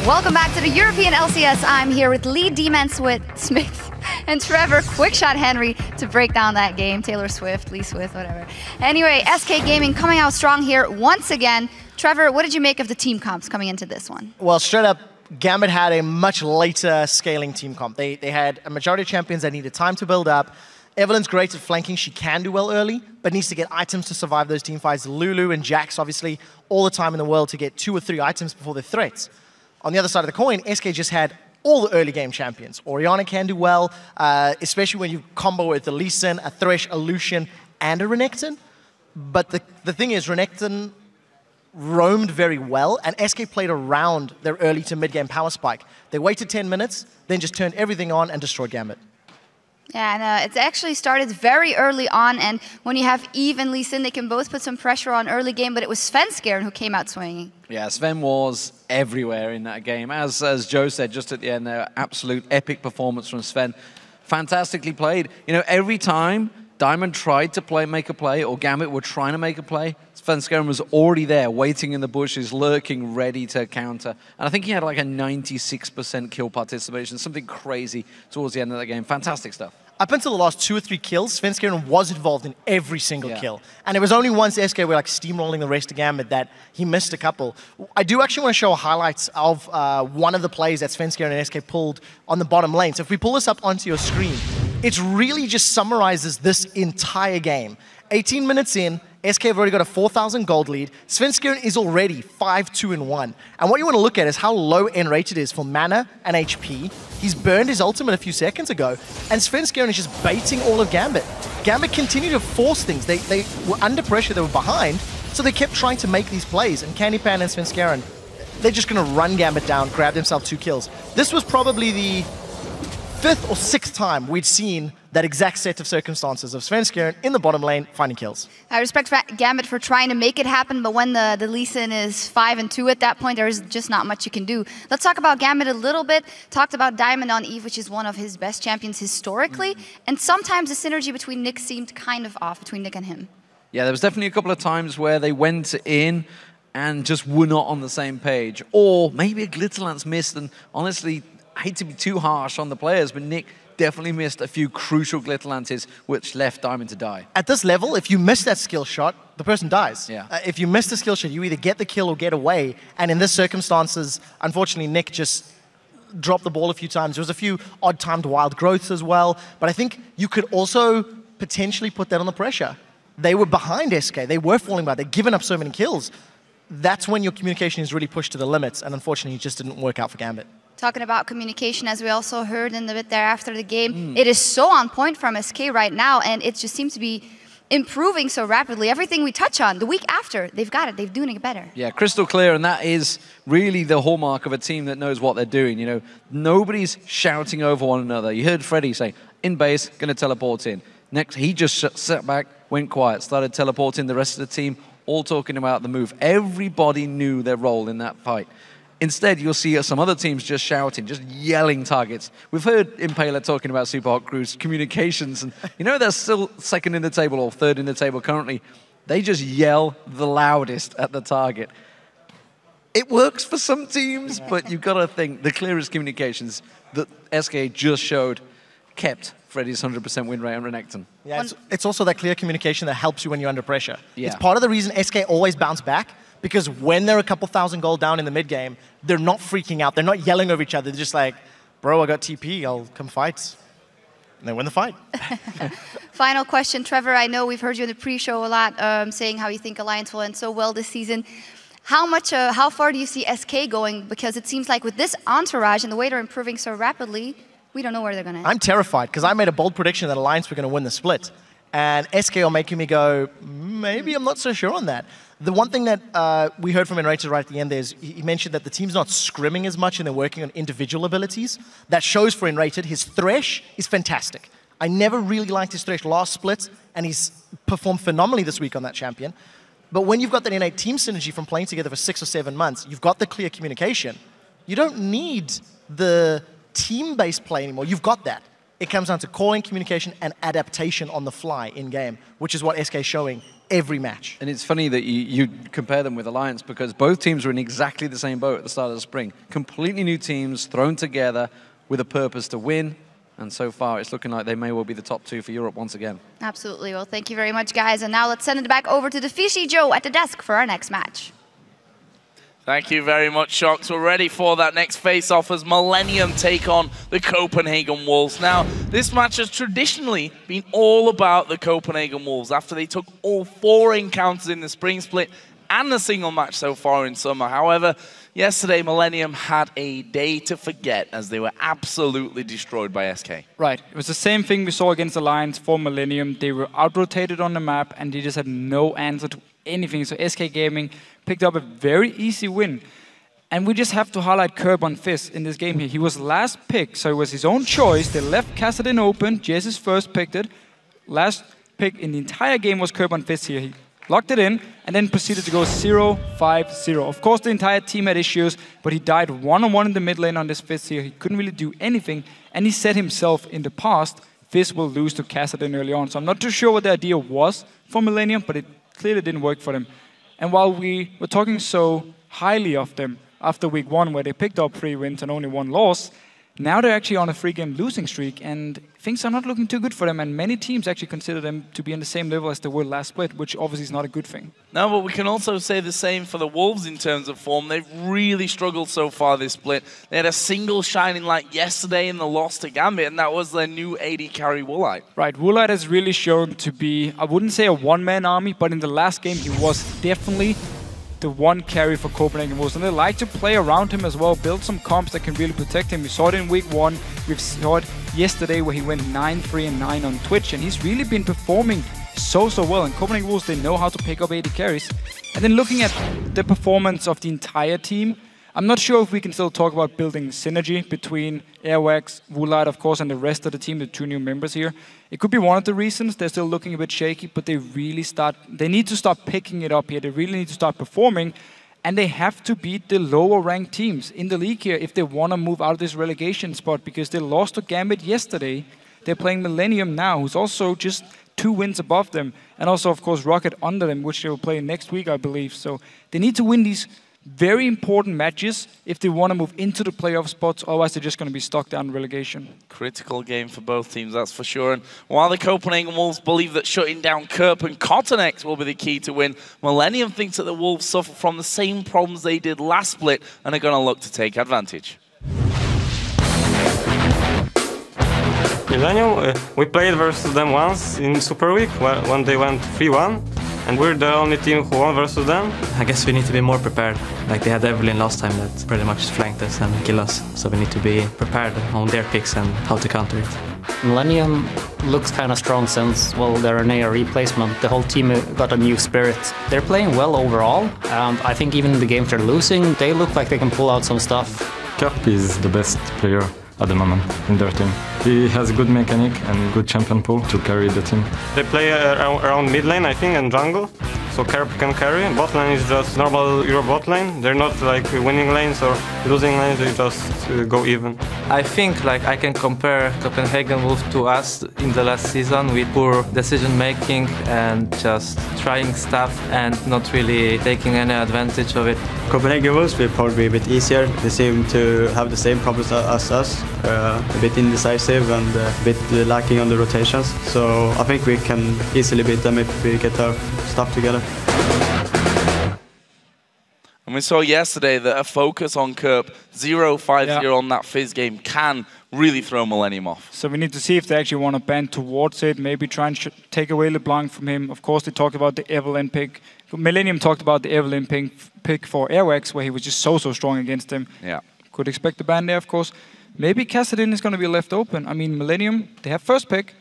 Welcome back to the European LCS. I'm here with lead D-Man Smith and Trevor Quickshot Henry to break down that game. Taylor Swift, Lee Swift, whatever. Anyway, SK Gaming coming out strong here once again. Trevor, what did you make of the team comps coming into this one? Well, straight up, Gambit had a much later scaling team comp. They had a majority of champions that needed time to build up. Evelynn's great at flanking. She can do well early, but needs to get items to survive those team fights. Lulu and Jax, obviously, all the time in the world to get 2 or 3 items before they're threats. On the other side of the coin, SK just had all the early game champions. Orianna can do well, especially when you combo with a Lucian, a Thresh, a Lucian, and a Renekton. But the thing is, Renekton roamed very well, and SK played around their early to mid-game power spike. They waited 10 minutes, then just turned everything on and destroyed Gambit. Yeah, and it actually started very early on, and when you have Eve and Lee Sin, they can both put some pressure on early game, but it was Svenskeren who came out swinging. Yeah, Sven was everywhere in that game. As Joe said just at the end there, absolute epic performance from Sven. Fantastically played. You know, every time Diamond tried to make a play, or Gambit were trying to make a play, Svenskeren was already there, waiting in the bushes, lurking, ready to counter. And I think he had like a 96% kill participation, something crazy towards the end of the game. Fantastic stuff. Up until the last 2 or 3 kills, Svenskeren was involved in every single kill. And it was only once SK were like steamrolling the rest of Gambit that he missed a couple. I do actually want to show highlights of one of the plays that Svenskeren and SK pulled on the bottom lane. So if we pull this up onto your screen, it really just summarizes this entire game. 18 minutes in, SK have already got a 4,000 gold lead. Svenskeren is already 5-2-1. And what you want to look at is how low end rate it is for mana and HP. He's burned his ultimate a few seconds ago, and Svenskeren is just baiting all of Gambit. Gambit continued to force things. They were under pressure, they were behind, so they kept trying to make these plays. And Candypan and Svenskeren, they're just going to run Gambit down, grab themselves 2 kills. This was probably the 5th or 6th time we'd seen that exact set of circumstances of Svenskeren in the bottom lane finding kills. I respect Gambit for trying to make it happen, but when the Lee Sin is 5-2 at that point, there's just not much you can do. Let's talk about Gambit a little bit. Talked about Diamond on Eve, which is one of his best champions historically, and sometimes the synergy between Nick seemed kind of off, between Nick and him. Yeah, there was definitely a couple of times where they went in and just were not on the same page. Or maybe a Glitterlance missed, and honestly, I hate to be too harsh on the players, but Nick definitely missed a few crucial Glitterlances, which left Diamond to die. At this level, if you miss that skill shot, the person dies. Yeah. If you miss the skill shot, you either get the kill or get away. And in this circumstances, unfortunately, Nick just dropped the ball a few times. There was a few odd-timed wild growths as well. But I think you could also potentially put that on the pressure. They were behind SK. They were falling behind. They'd given up so many kills. That's when your communication is really pushed to the limits. And unfortunately, it just didn't work out for Gambit. Talking about communication, as we also heard in the bit there after the game, it is so on point from SK right now, and it just seems to be improving so rapidly. Everything we touch on, the week after, they've got it. They're doing it better. Yeah, crystal clear, and that is really the hallmark of a team that knows what they're doing. You know, nobody's shouting over one another. You heard Freddie say, in base, going to teleport in. Next, he just sat back, went quiet, started teleporting the rest of the team, all talking about the move. Everybody knew their role in that fight. Instead, you'll see some other teams just shouting, just yelling targets. We've heard Impaler talking about Super Hot Crew's communications, and you know they're still 2nd in the table or 3rd in the table currently. They just yell the loudest at the target. It works for some teams, but you've got to think the clearest communications that SK just showed kept Freddie's 100% win rate on Renekton. Yeah, it's also that clear communication that helps you when you're under pressure. Yeah. It's part of the reason SK always bounce back, because when they're a couple thousand gold down in the mid game, they're not freaking out. They're not yelling over each other. They're just like, bro, I got TP. I'll come fight. And they win the fight. Final question, Trevor. I know we've heard you in the pre-show a lot saying how you think Alliance will end so well this season. How far do you see SK going? Because it seems like with this entourage and the way they're improving so rapidly, we don't know where they're going to end. I'm terrified because I made a bold prediction that Alliance were going to win the split. And SK are making me go, maybe I'm not so sure on that. The one thing that we heard from Enrated right at the end there is he mentioned that the team's not scrimming as much and they're working on individual abilities. That shows for Enrated. His Thresh is fantastic. I never really liked his Thresh last split, and he's performed phenomenally this week on that champion. But when you've got that innate team synergy from playing together for 6 or 7 months, you've got the clear communication. You don't need the team-based play anymore. You've got that. It comes down to calling, communication, and adaptation on the fly in-game, which is what SK is showing every match. And it's funny that you compare them with Alliance because both teams were in exactly the same boat at the start of the spring. Completely new teams thrown together with a purpose to win. And so far, it's looking like they may well be the top 2 for Europe once again. Absolutely. Well, thank you very much, guys. And now let's send it back over to the Fishy Joe at the desk for our next match. Thank you very much, Shocks. We're ready for that next face-off as Millennium take on the Copenhagen Wolves. Now, this match has traditionally been all about the Copenhagen Wolves after they took all 4 encounters in the spring split and the single match so far in summer. However, yesterday Millennium had a day to forget as they were absolutely destroyed by SK. Right. It was the same thing we saw against Alliance for Millennium. They were out-rotated on the map and they just had no answer to anything. So SK Gaming picked up a very easy win. And we just have to highlight Kerp on Fizz in this game here. He was last pick, so it was his own choice. They left Kassadin open. Jess first picked it. Last pick in the entire game was Kerp on Fizz here. He locked it in and then proceeded to go 0-5-0. Of course, the entire team had issues, but he died one-on-one in the mid lane on this Fizz here. He couldn't really do anything. And he said himself in the past, Fizz will lose to Kassadin early on. So I'm not too sure what the idea was for Millennium, but it clearly didn't work for them. And while we were talking so highly of them after week 1, where they picked up 3 wins and only 1 loss, now they're actually on a 3-game losing streak, and things are not looking too good for them, and many teams actually consider them to be on the same level as they were last split, which obviously is not a good thing. No, but we can also say the same for the Wolves in terms of form. They've really struggled so far this split. They had a single shining light yesterday in the loss to Gambit, and that was their new AD carry Woolite. Right, Woolite has really shown to be, I wouldn't say a one-man army, but in the last game he was definitely the one carry for Copenhagen Wolves, and they like to play around him as well, build some comps that can really protect him. We saw it in week 1, we saw it yesterday where he went 9-3-9 on Twitch, and he's really been performing so well. And Copenhagen Wolves, they know how to pick up AD carries. And then looking at the performance of the entire team, I'm not sure if we can still talk about building synergy between Airwaks, Woolite, of course, and the rest of the team, the 2 new members here. It could be one of the reasons they're still looking a bit shaky, but they need to start picking it up here. They really need to start performing, and they have to beat the lower ranked teams in the league here if they want to move out of this relegation spot, because they lost to Gambit yesterday. They're playing Millennium now, who's also just 2 wins above them, and also, of course, Rocket under them, which they will play next week, I believe. So they need to win these very important matches if they want to move into the playoff spots, otherwise they're just going to be stuck down in relegation. Critical game for both teams, that's for sure. And while the Copenhagen Wolves believe that shutting down Kerp and KottenX will be the key to win, Millennium thinks that the Wolves suffer from the same problems they did last split and are going to look to take advantage. Millennium, we played versus them once in Super Week when they went 3-1. And we're the only team who won versus them. I guess we need to be more prepared. Like they had Evelynn last time that pretty much flanked us and killed us. So we need to be prepared on their picks and how to counter it. Millennium looks kind of strong since, well, they're an AR replacement. The whole team got a new spirit. They're playing well overall. I think even the games they're losing, they look like they can pull out some stuff. Kerp is the best player at the moment in their team. He has good mechanic and good champion pool to carry the team. They play around mid lane, I think, and jungle. So Kerp can carry. Bot lane is just normal Euro bot lane. They're not like winning lanes or losing lanes, they just go even. I think like I can compare Copenhagen Wolves to us in the last season with poor decision making and just trying stuff and not really taking any advantage of it. Copenhagen Wolves will probably be a bit easier. They seem to have the same problems as us, a bit indecisive and a bit lacking on the rotations. So I think we can easily beat them if we get our stuff together. And we saw yesterday that a focus on Kerp, 0-5-0 on that Fizz game, can really throw Millennium off. So we need to see if they actually want to bend towards it, maybe try and take away LeBlanc from him. Of course, they talked about the Evelynn pick. Millennium talked about the Evelynn pick for Airwaks, where he was just so strong against him. Yeah. Could expect the ban there, of course. Maybe Kassadin is going to be left open. I mean, Millennium, they have first pick,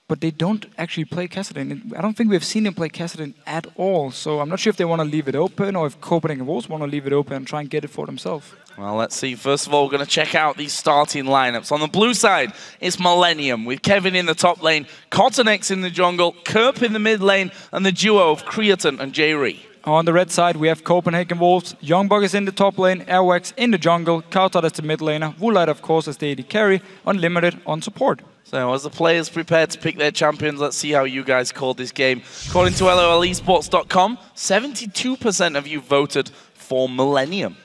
but they don't actually play Kassadin. I don't think we've seen them play Kassadin at all. So I'm not sure if they want to leave it open or if Copenhagen Wolves want to leave it open and try and get it for themselves. Well, let's see. First of all, we're going to check out these starting lineups. On the blue side, it's Millennium with Kevin in the top lane, KottenX in the jungle, Kerp in the mid lane, and the duo of Creaton and Jree. On the red side, we have Copenhagen Wolves. YoungBuck is in the top lane, Airwaks in the jungle, cowTard as the mid laner, Woolite, of course, as the AD carry, Unlimited on support. So as the players prepare to pick their champions, let's see how you guys called this game. According to LOLesports.com, 72% of you voted for Millennium.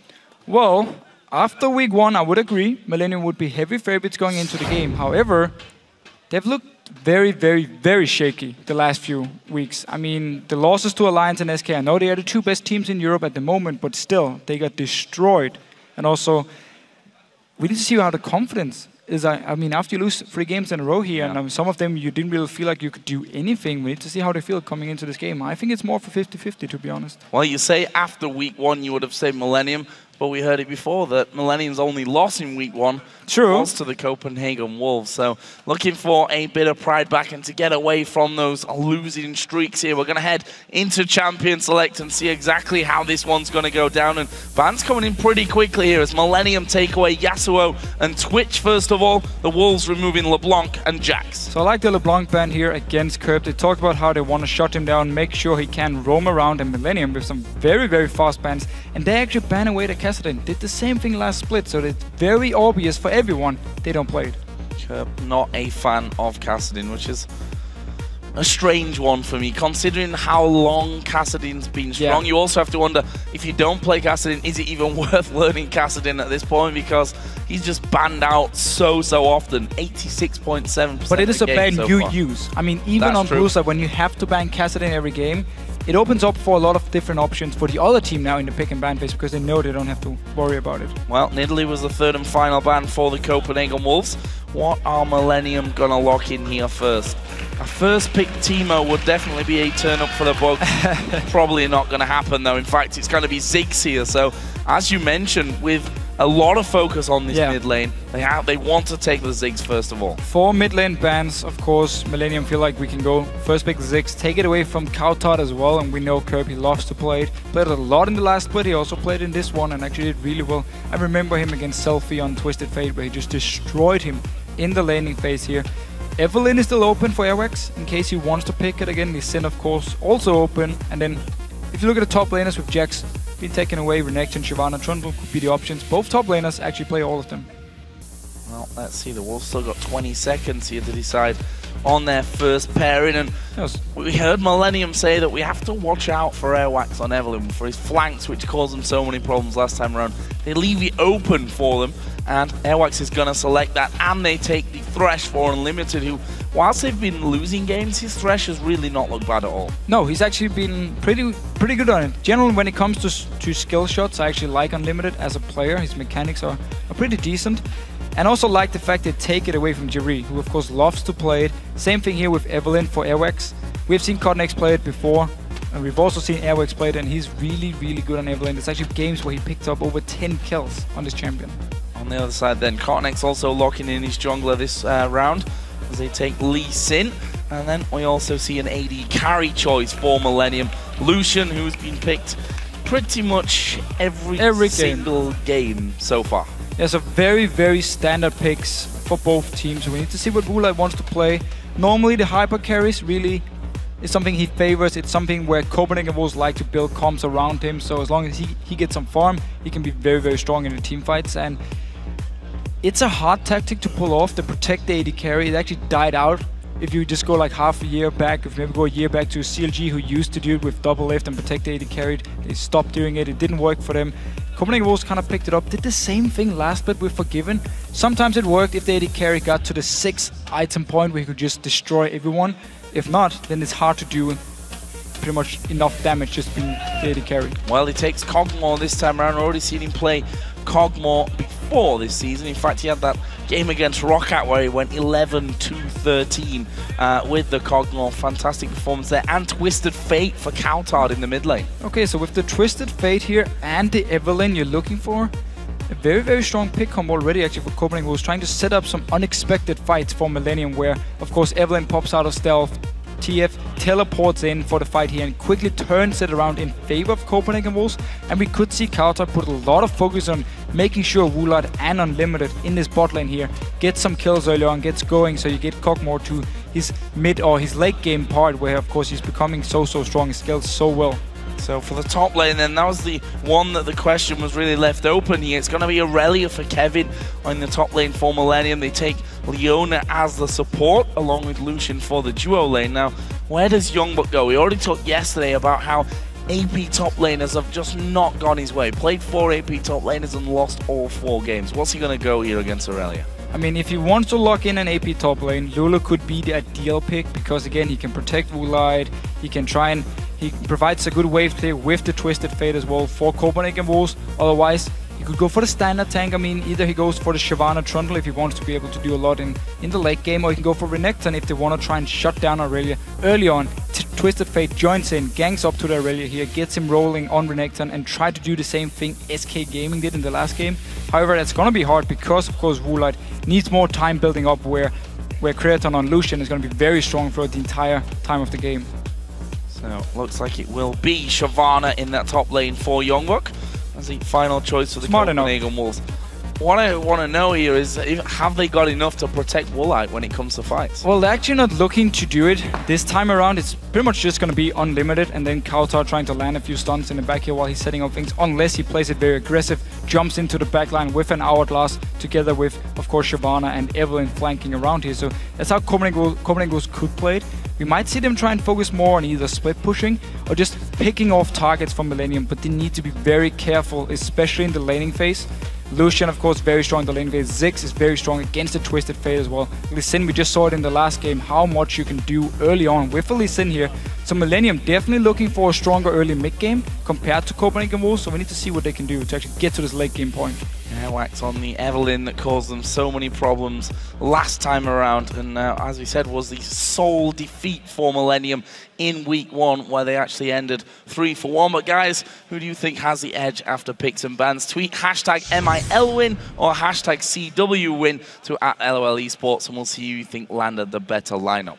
Well, after week 1, I would agree. Millennium would be heavy favorites going into the game. However, they've looked very, very, very shaky the last few weeks. I mean, the losses to Alliance and SK, I know they are the 2 best teams in Europe at the moment, but still, they got destroyed. And also, we need to see how the confidence is. I mean, after you lose 3 games in a row here, and some of them you didn't really feel like you could do anything, we need to see how they feel coming into this game. I think it's more for 50-50, to be honest. Well, you say after week 1 you would have said Millennium, but we heard it before that Millennium's only loss in week 1 was to the Copenhagen Wolves. So looking for a bit of pride back and to get away from those losing streaks here. We're going to head into Champion Select and see exactly how this one's going to go down. And bans coming in pretty quickly here as Millennium take away Yasuo and Twitch first of all. The Wolves removing LeBlanc and Jax. So I like the LeBlanc ban here against Kerp. They talked about how they want to shut him down, make sure he can roam around, and Millennium with some very, very fast bans. And they actually ban away the Kassadin. Did the same thing last split, so it's very obvious for everyone they don't play it. Kerp not a fan of Kassadin, which is a strange one for me, considering how long Kassadin's been strong. You also have to wonder, if you don't play Kassadin, is it even worth learning Kassadin at this point? Because he's just banned out so often, 86.7%. But it is a ban you use. I mean, even on Blue side, when you have to ban Kassadin every game, it opens up for a lot of different options for the other team now in the pick and ban phase because they know they don't have to worry about it. Well, Nidalee was the 3rd and final ban for the Copenhagen Wolves. What are Millennium going to lock in here first? A first pick Teemo would definitely be a turn up for the bug. Probably not going to happen though. In fact, it's going to be Ziggs here. So, as you mentioned, with a lot of focus on this mid lane, they want to take the Ziggs first of all. 4 mid lane bans, of course. Millennium feel like we can go first pick Ziggs, take it away from cowTard as well, and we know Kerp, he loves to play it. Played it a lot in the last split, he also played in this one and actually did really well. I remember him against Selfie on Twisted Fate where he just destroyed him in the laning phase here. Evelynn is still open for Airwaks in case he wants to pick it again. Lee Sin, of course, also open. And then if you look at the top laners with Jax being taken away, Renekton, Shyvana, Trundle could be the options. Both top laners actually play all of them. Well, let's see. The Wolves still got 20 seconds here to decide on their first pairing. And we heard Millennium say that we have to watch out for Airwaks on Evelynn for his flanks, which caused them so many problems last time around. They leave it open for them, and Airwaks is going to select that, and they take the Thresh for Unlimited, who, whilst they've been losing games, his Thresh has really not looked bad at all. No, he's actually been pretty good on it. Generally, when it comes to skill shots, I actually like Unlimited as a player. His mechanics are pretty decent. And also like the fact they take it away from Jree, who of course loves to play it. Same thing here with Evelynn for Airwaks. We've seen KottenX play it before, and we've also seen Airwaks play it, and he's really, really good on Evelynn. There's actually games where he picked up over 10 kills on this champion. On the other side then, KottenX also locking in his jungler this round as they take Lee Sin. And then we also see an AD carry choice for Millennium. Lucian, who's been picked pretty much every single game so far. There's a very, very standard picks for both teams. We need to see what Woolite wants to play. Normally the hyper carries really is something he favors. It's something where Copenhagen Wolves like to build comps around him. So as long as he gets some farm, he can be very, very strong in the team fights. And it's a hard tactic to pull off, to protect the AD carry. It actually died out if you just go like half a year back, if you maybe go a year back to CLG, who used to do it with double lift and protect the AD carried. They stopped doing it, it didn't work for them. Copenhagen Wolves kind of picked it up, did the same thing last split with Forgiven. Sometimes it worked if the AD carry got to the 6th item point where he could just destroy everyone. If not, then it's hard to do pretty much enough damage just being the AD carry. Well, he takes Kog'Maw this time around. Already seen him play Kog'Maw before this season. In fact, he had that game against Roccat where he went 11-13 with the Kog'Maw. Fantastic performance there. And Twisted Fate for cowTard in the mid lane. Okay, so with the Twisted Fate here and the Evelynn you're looking for, a very, very strong pick combo already actually for Copenhagen, who was trying to set up some unexpected fights for Millennium, where, of course, Evelynn pops out of stealth, TF teleports in for the fight here and quickly turns it around in favor of Copenhagen Wolves. And we could see cowTard put a lot of focus on making sure Woolite and Unlimited in this bot lane here get some kills early on, gets going, so you get Kog'Maw to his mid or his late game part, where of course he's becoming so strong, he scales so well. So for the top lane then, that was the one that the question was really left open here. It's going to be Irelia for Kevin on the top lane for Millennium. They take Leona as the support, along with Lucian for the duo lane. Now, where does YoungBuck go? We already talked yesterday about how AP top laners have just not gone his way. Played 4 AP top laners and lost all 4 games. What's he going to go here against Irelia? I mean, if he wants to lock in an AP top lane, Lulu could be the ideal pick because, again, he can protect Woolite, he provides a good wave clear with the Twisted Fate as well for Copenhagen Wolves. Otherwise, he could go for the standard tank. I mean, either he goes for the Shyvana Trundle if he wants to be able to do a lot in the late game, or he can go for Renekton if they want to try and shut down Irelia early on. Twisted Fate joins in, ganks up to the Irelia here, gets him rolling on Renekton and try to do the same thing SK Gaming did in the last game. However, that's going to be hard because, of course, Woolite needs more time building up where Creaton on Lucian is going to be very strong throughout the entire time of the game. So, looks like it will be Shyvana in that top lane for YoungBuck as the final choice for the Copenhagen Wolves. What I want to know here is, have they got enough to protect Woolite when it comes to fights? Well, they're actually not looking to do it this time around. It's pretty much just going to be unlimited, and then cowTard trying to land a few stuns in the back here while he's setting up things, unless he plays it very aggressive, jumps into the backline with an Hourglass, together with, of course, Shyvana and Evelynn flanking around here. So that's how Copenhagen Wolves could play it. We might see them try and focus more on either split pushing or just picking off targets from Millennium, but they need to be very careful, especially in the laning phase. Lucian, of course, very strong in the lane phase. Ziggs is very strong against the Twisted Fate as well. Lee Sin, we just saw it in the last game, how much you can do early on with Lee Sin here. So Millennium definitely looking for a stronger early mid game compared to Copenhagen Wolves, so we need to see what they can do to actually get to this late game point. Airwaks on the Evelynn that caused them so many problems last time around, and as we said, was the sole defeat for Millennium in week 1, where they actually ended 3-1. But guys, who do you think has the edge after picks and bans? Tweet hashtag MILWin or hashtag CWWin to @LOL Esports, and we'll see who you think landed the better lineup.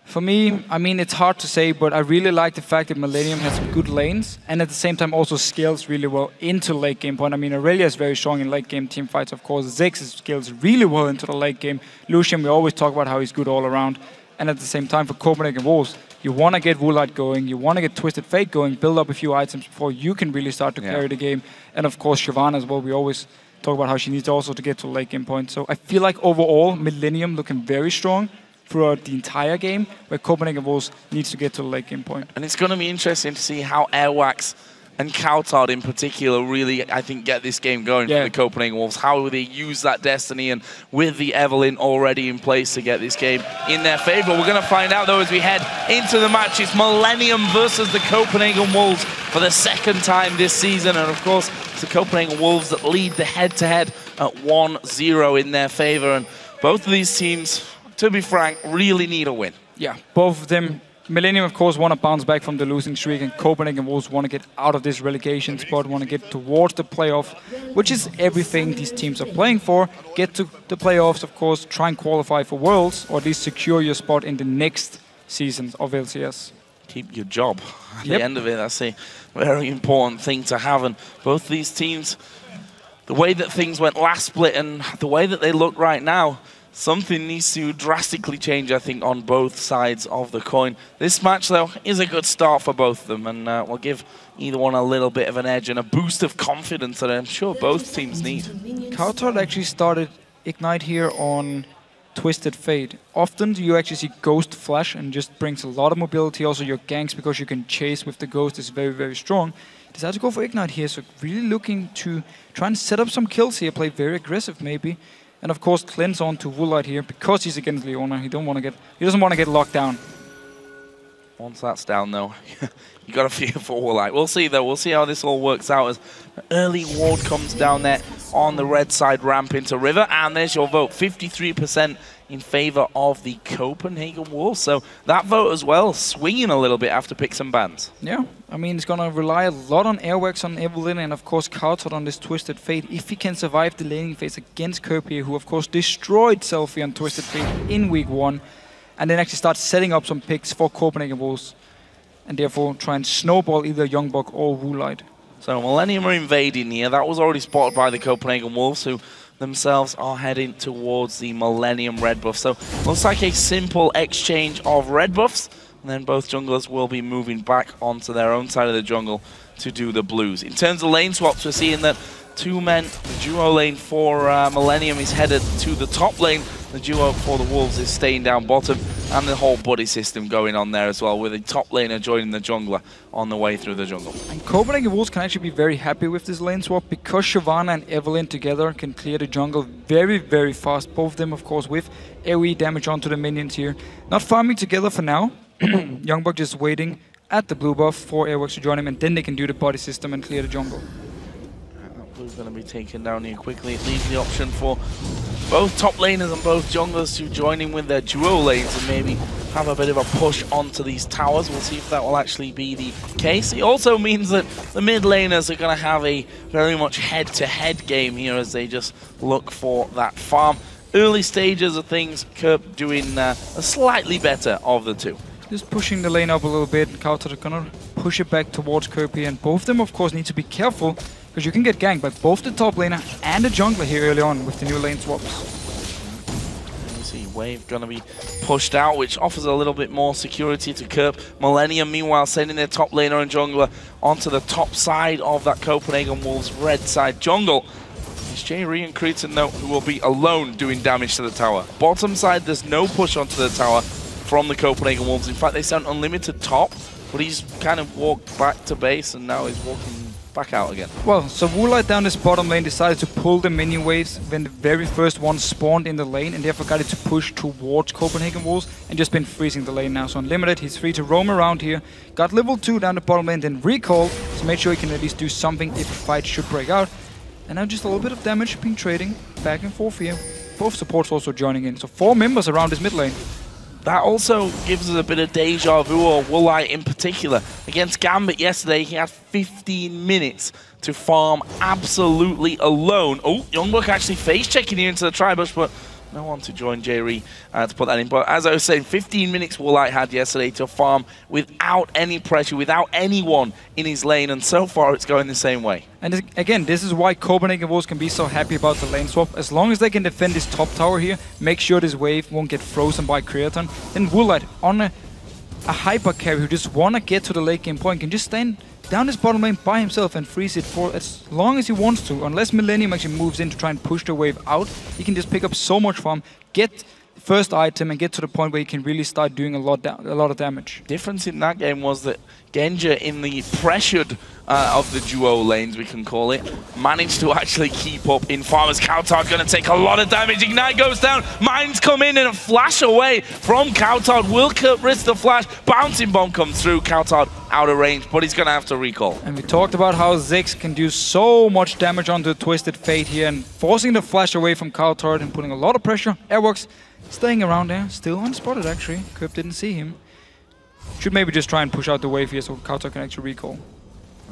For me, I mean, it's hard to say, but I really like the fact that Millennium has some good lanes and at the same time also scales really well into late game point. I mean, Irelia is very strong in late game team fights, of course. Ziggs scales really well into the late game. Lucian, we always talk about how he's good all around. And at the same time, for Copenhagen Wolves, you want to get Woolite going, you want to get Twisted Fate going, build up a few items before you can really start to carry the game. And of course, Shyvana as well. We always talk about how she needs also to get to late game point. So I feel like overall, Millennium looking very strong throughout the entire game, where Copenhagen Wolves needs to get to the late game point. And it's going to be interesting to see how Airwaks and cowTard in particular really, I think, get this game going for the Copenhagen Wolves. How will they use that destiny, and with the Evelynn already in place to get this game in their favor? We're going to find out, though, as we head into the match. It's Millennium versus the Copenhagen Wolves for the second time this season. And, of course, it's the Copenhagen Wolves that lead the head-to-head at 1-0 in their favor. And both of these teams, to be frank, really need a win. Yeah, both of them. Millennium, of course, want to bounce back from the losing streak, and Copenhagen Wolves want to get out of this relegation spot, want to get towards the playoff, which is everything these teams are playing for. Get to the playoffs, of course, try and qualify for Worlds, or at least secure your spot in the next season of LCS. Keep your job at the end of it. That's a very important thing to have. And both these teams, the way that things went last split and the way that they look right now, something needs to drastically change, I think, on both sides of the coin. This match, though, is a good start for both of them, and will give either one a little bit of an edge and a boost of confidence that I'm sure both teams need. cowTard actually started Ignite here on Twisted Fate. Often you actually see Ghost Flash, and just brings a lot of mobility. Also your ganks, because you can chase with the Ghost, is very, very strong. Decided to go for Ignite here, so really looking to try and set up some kills here, play very aggressive maybe. And of course, cleanse on to Woolite here because he's against Leona. He doesn't want to get locked down. Once that's down, though, you got to fear for Woolite. We'll see, though. We'll see how this all works out as an early ward comes down there on the red side ramp into River. And there's your vote, 53% in favor of the Copenhagen Wolves. So that vote as well, swinging a little bit after picks and bans. Yeah, I mean, it's going to rely a lot on Airwaks on Evelynn, and of course cowTard on this Twisted Fate. If he can survive the laning phase against Kerp here, who of course destroyed Selfie on Twisted Fate in week 1, and then actually start setting up some picks for Copenhagen Wolves, and therefore try and snowball either YoungBuck or Woolite. So Millennium are invading here. That was already spotted by the Copenhagen Wolves, who themselves are heading towards the Millennium red buff. So looks like a simple exchange of red buffs, and then both junglers will be moving back onto their own side of the jungle to do the blues. In terms of lane swaps, we're seeing that 2 men. The duo lane for Millennium is headed to the top lane. The duo for the Wolves is staying down bottom, and the whole buddy system going on there as well, with the top laner joining the jungler on the way through the jungle. And Copenhagen Wolves can actually be very happy with this lane swap, because Shyvana and Evelynn together can clear the jungle very, very fast. Both of them, of course, with AoE damage onto the minions here. Not farming together for now. YoungBuck just waiting at the blue buff for Airwaks to join him, and then they can do the body system and clear the jungle. Blue's going to be taken down here quickly. It leaves the option for both top laners and both junglers to join in with their duo lanes and maybe have a bit of a push onto these towers. We'll see if that will actually be the case. It also means that the mid laners are going to have a very much head-to-head game here as they just look for that farm. Early stages of things, Kerp doing a slightly better of the two. Just pushing the lane up a little bit. cowTard are gonna push it back towards Kerp here, and both of them, of course, need to be careful, because you can get ganked by both the top laner and the jungler here early on with the new lane swaps. You see Wave going to be pushed out, which offers a little bit more security to Kerp. Millennium, meanwhile, sending their top laner and jungler onto the top side of that Copenhagen Wolves red side jungle. It's Jree and Creaton, though, who will be alone doing damage to the tower. Bottom side, there's no push onto the tower from the Copenhagen Wolves. In fact, they sent unlimited top, but he's kind of walked back to base and now he's walking back out again. Well, so Woolite down this bottom lane decided to pull the minion waves when the very first one spawned in the lane, and therefore got it to push towards Copenhagen Wolves and just been freezing the lane now. So Unlimited, he's free to roam around here. Got level 2 down the bottom lane, then recalled to make sure he can at least do something if a fight should break out. And now just a little bit of damage being trading back and forth here. Both supports also joining in. So 4 members around this mid lane. That also gives us a bit of deja vu, or Woolite in particular. Against Gambit yesterday, he had 15 minutes to farm absolutely alone. Oh, YoungBuck actually face-checking here into the tri-bush, but no one to join Jree to put that in. But as I was saying, 15 minutes Woolite had yesterday to farm without any pressure, without anyone in his lane, and so far it's going the same way. And again, this is why Copenhagen Wolves can be so happy about the lane swap. As long as they can defend this top tower here, make sure this wave won't get frozen by Creaton, then Woolite on a hyper carry who just want to get to the late game point can just stand down this bottom lane by himself and freeze it for as long as he wants to. Unless Millennium actually moves in to try and push the wave out, he can just pick up so much farm, get the first item, and get to the point where he can really start doing a lot of damage. Difference in that game was that Genja, in the pressured of the duo lanes, we can call it, managed to actually keep up in farmers. cowTard going to take a lot of damage. Ignite goes down. Mines come in and a flash away from cowTard. Will Kerp risk the flash? Bouncing bomb comes through. cowTard out of range, but he's going to have to recall. And we talked about how Ziggs can do so much damage onto Twisted Fate here, and forcing the flash away from cowTard and putting a lot of pressure. Airwaks staying around there, still unspotted actually. Kerp didn't see him. Should maybe just try and push out the wave here so cowTard can actually recall.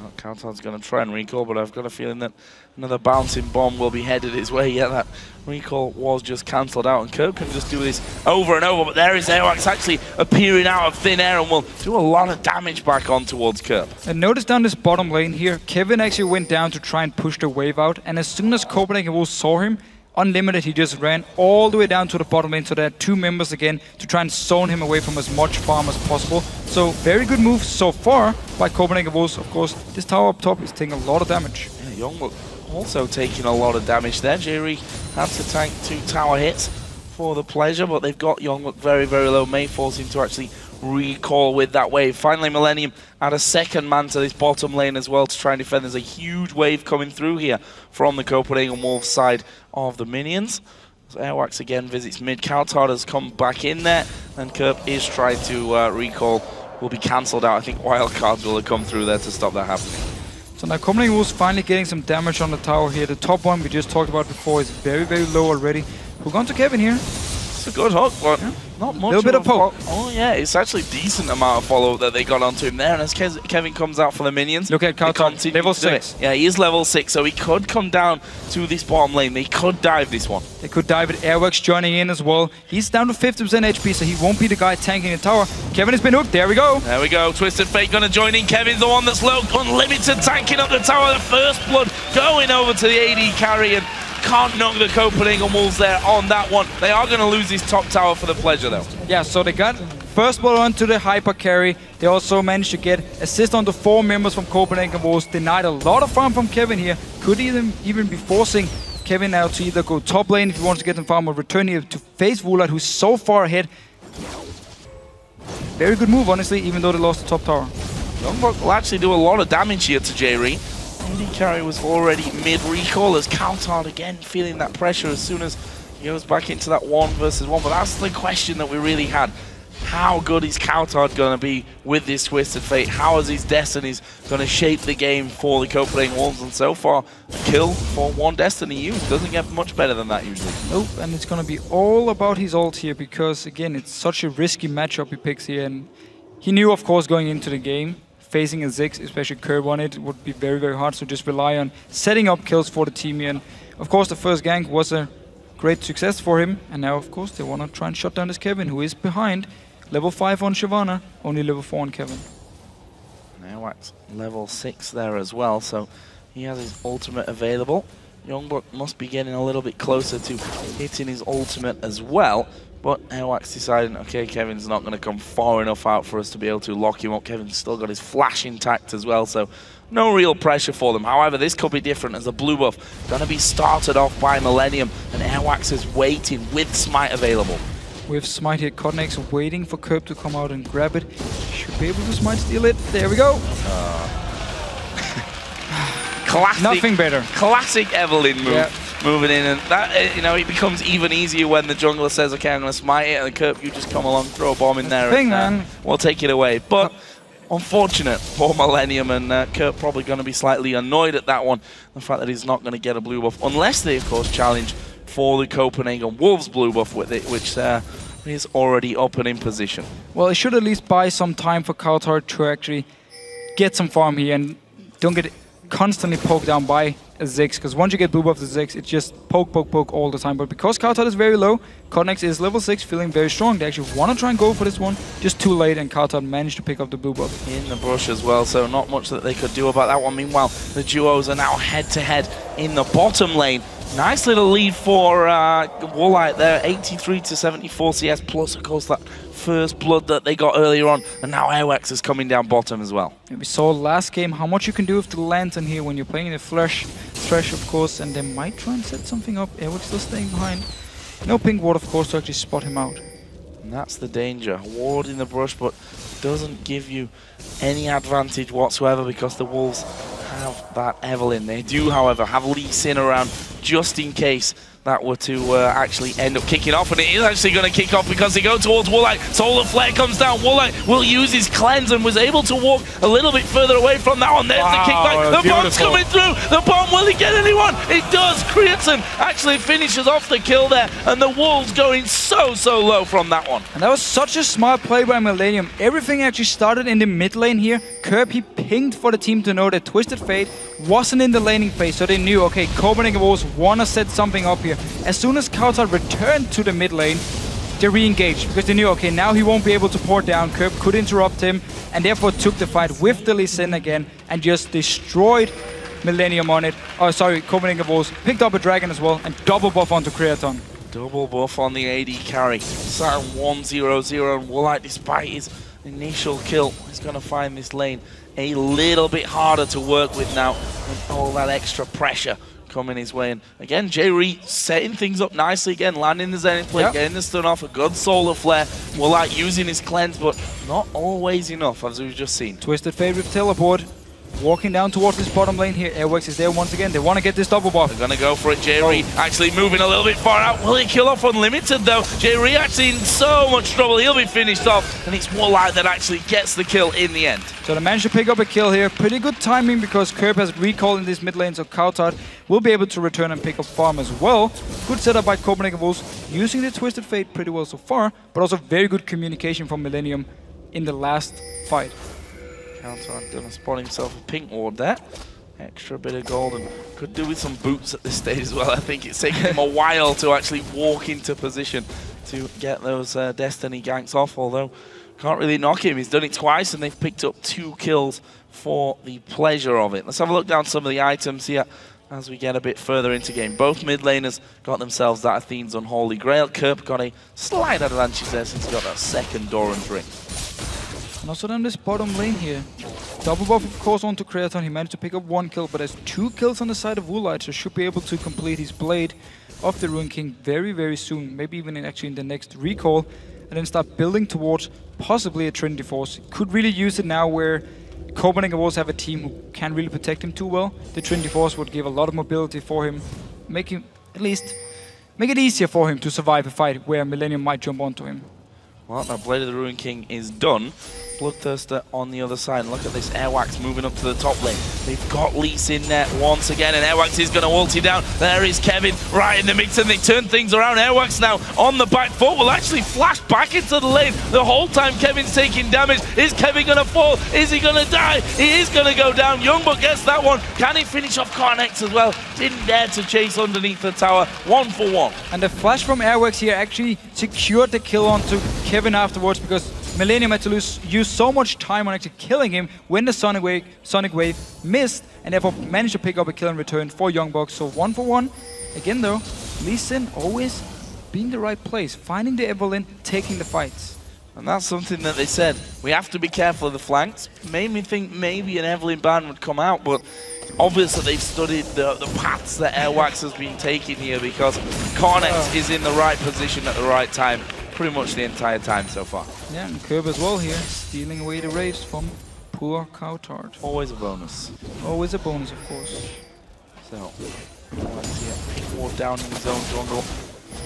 Well, cowTard's going to try and recall, but I've got a feeling that another bouncing bomb will be headed his way. Yeah, that recall was just cancelled out, and Kerp can just do this over and over, but there is Airwaks actually appearing out of thin air and will do a lot of damage back on towards Kerp. And notice down this bottom lane here, Kevin actually went down to try and push the wave out, and as soon as Copenhagen Wolves saw him, Unlimited, he just ran all the way down to the bottom lane, so there are 2 members again to try and zone him away from as much farm as possible. So very good move so far by Copenhagen Wolves. Of course, this tower up top is taking a lot of damage. Yeah, YoungBuck also taking a lot of damage there. Jree had to tank 2 tower hits for the pleasure, but they've got YoungBuck very, very low. May force him to actually recall with that wave. Finally, Millennium add a second man to this bottom lane as well to try and defend. There's a huge wave coming through here from the Copenhagen Wolves side of the minions. So Airwaks again visits mid. cowTard has come back in there, and Kerp is trying to recall. Will be cancelled out. I think wildcards will have come through there to stop that happening. So now Copenhagen Wolves finally getting some damage on the tower here. The top one we just talked about before is very, very low already. We're going to Kevin here. It's a good hook, but not much. A little bit of poke. Oh yeah, it's actually decent amount of follow that they got onto him there. And as Kevin comes out for the minions, look at cowTard, level 6. Yeah, he is level 6, so he could come down to this bottom lane. They could dive this one. They could dive it. Airwaks joining in as well. He's down to 50% HP, so he won't be the guy tanking the tower. Kevin has been hooked. There we go. There we go. Twisted Fate going to join in. Kevin's the one that's low. Unlimited tanking up the tower. The first blood going over to the AD carry, and can't knock the Copenhagen Wolves there on that one. They are going to lose this top tower for the pleasure, though. Yeah, so they got first blood onto the hyper carry. They also managed to get assist on the 4 members from Copenhagen Wolves. Denied a lot of farm from Kevin here. Could even be forcing Kevin now to either go top lane if he wants to get some farm or return here to face Woolite, who's so far ahead. Very good move, honestly, even though they lost the top tower. YoungBuck will actually do a lot of damage here to Jree. AD carry was already mid-recall as cowTard again feeling that pressure as soon as he goes back into that 1 versus 1. But that's the question that we really had. How good is cowTard going to be with this Twisted Fate? How is his Destinies going to shape the game for the Copenhagen Wolves? And so far, a kill for 1 Destiny used. Doesn't get much better than that usually. Nope, and it's going to be all about his ult here because, again, it's such a risky matchup he picks here. And he knew, of course, going into the game, facing a Ziggs, especially Kerp on it, would be very, very hard. So just rely on setting up kills for the team here. And, of course, the first gank was a great success for him. And now, of course, they want to try and shut down this Kevin, who is behind. Level 5 on Shyvana, only level 4 on Kevin. Airwaks level 6 there as well, so he has his ultimate available. YoungBuck must be getting a little bit closer to hitting his ultimate as well, but Airwaks deciding, okay, Kevin's not going to come far enough out for us to be able to lock him up. Kevin's still got his flash intact as well, so no real pressure for them. However, this could be different as the blue buff going to be started off by Millennium, and Airwaks is waiting with Smite available. With Smite here, KottenX waiting for Kerp to come out and grab it. Should be able to Smite steal it. There we go. Classic. Nothing better. Classic Evelynn move. Moving in, and that, you know, it becomes even easier when the jungler says, okay, I'm going to smite it, and the Kerp, you just come along, throw a bomb in there, and we'll take it away. But unfortunate for Millennium, and Kerp probably going to be slightly annoyed at that one, the fact that he's not going to get a blue buff, unless they, of course, challenge for the Copenhagen Wolves blue buff with it, which is already up and in position. Well, it should at least buy some time for cowTard to actually get some farm here and don't get constantly poked down by a Ziggs, because once you get blue buff the Ziggs, it's just poke, poke, poke all the time. But because cowTard is very low, KottenX is level 6, feeling very strong. They actually want to try and go for this one, just too late, and cowTard managed to pick up the blue buff. In the bush as well, so not much that they could do about that one. Meanwhile, the duos are now head-to-head in the bottom lane. Nice little lead for Woolite there, 83 to 74 CS, plus, of course, that first blood that they got earlier on, and now Airwaks is coming down bottom as well. And we saw last game how much you can do with the lantern here when you're playing the Thresh, of course, and they might try and set something up. Airwaks still staying behind. No pink ward, of course, to actually spot him out. And that's the danger. Ward in the brush, but doesn't give you any advantage whatsoever because the Wolves have that Evelynn. They do, however, have Lee Sin around just in case that were to actually end up kicking off, and it is actually going to kick off because they go towards Woolite. Solar Flare comes down. Woolite will use his cleanse and was able to walk a little bit further away from that one. There's the kickback. The bomb's coming through. The bomb, will he get anyone? It does. Creaton actually finishes off the kill there, and the Wolves going so low from that one. And that was such a smart play by Millennium. Everything actually started in the mid lane here. Kerp, he pinged for the team to know that Twisted Fate wasn't in the laning phase, so they knew, okay, Copenhagen Wolves want to set something up here. As soon as cowTard returned to the mid lane, they re-engaged because they knew, okay, now he won't be able to port down. Kerp could interrupt him, and therefore took the fight with the Lee Sin again and just destroyed Millennium on it. Oh, sorry, Copenhagen Wolves picked up a dragon as well and double buff onto Creaton. Double buff on the AD carry. Sat 1-0-0, and Woolite, despite his initial kill, is going to find this lane a little bit harder to work with now with all that extra pressure coming his way. And again, Jree setting things up nicely again, landing the Zenith plate, getting the stun off, a good solar flare. Woolite using his cleanse, but not always enough, as we've just seen. Twisted Fate with teleport. Walking down towards this bottom lane here. Airwaks is there once again. They want to get this double buff. They're going to go for it. Jree actually moving a little bit far out. Will he kill off Unlimited though? Jree actually in so much trouble. He'll be finished off. And it's Woolite that actually gets the kill in the end. So they managed to pick up a kill here. Pretty good timing because Kerp has recall in this mid lane. So cowTard will be able to return and pick up farm as well. Good setup by Copenhagen Wolves. Using the Twisted Fate pretty well so far. But also very good communication from Millennium in the last fight. cowTard gonna spot himself a pink ward there. Extra bit of gold, and could do with some boots at this stage as well. I think it's taken him a while to actually walk into position to get those Destiny ganks off, although can't really knock him. He's done it twice and they've picked up 2 kills for the pleasure of it. Let's have a look down some of the items here. as we get a bit further into game. Both mid laners got themselves that Athene's Unholy Grail. Kerp got a slight advantage there since he got that second Doran's Ring. And also then this bottom lane here. Double buff, of course, onto Creaton. He managed to pick up 1 kill, but has 2 kills on the side of Woolite, so should be able to complete his Blade of the Ruin King very, very soon. Maybe even actually in the next recall. And then start building towards possibly a Trinity Force. Could really use it now where Copenhagen Wolves have a team who can't really protect him too well. The Trinity Force would give a lot of mobility for him, make him at least make it easier for him to survive a fight where Millennium might jump onto him. Well, now Blade of the Ruin King is done. Bloodthirster on the other side. And look at this, Airwaks moving up to the top lane. They've got Lease in there once again, and Airwaks is going to ult down. There is Kevin right in the mix, and they turn things around. Airwaks now on the back foot will actually flash back into the lane. The whole time Kevin's taking damage. Is Kevin going to fall? Is he going to die? He is going to go down. YoungBuck gets that one. Can he finish off KottenX as well? Didn't dare to chase underneath the tower. 1 for 1. And the flash from Airwaks here actually secured the kill onto Kevin afterwards, because Millennium had to use so much time on actually killing him when the Sonic Wave missed, and therefore managed to pick up a kill in return for YoungBuck. So 1 for 1. Again though, Lee Sin always being the right place, finding the Evelynn, taking the fights. And that's something that they said. We have to be careful of the flanks. Made me think maybe an Evelynn ban would come out, but obviously they've studied the paths that Airwaks has been taking here, because KottenX is in the right position at the right time pretty much the entire time so far. Yeah, and Kerp as well here, stealing away the race from poor cowTard. Always a bonus. Always a bonus, of course. So, let's see a pink ward down in his own jungle.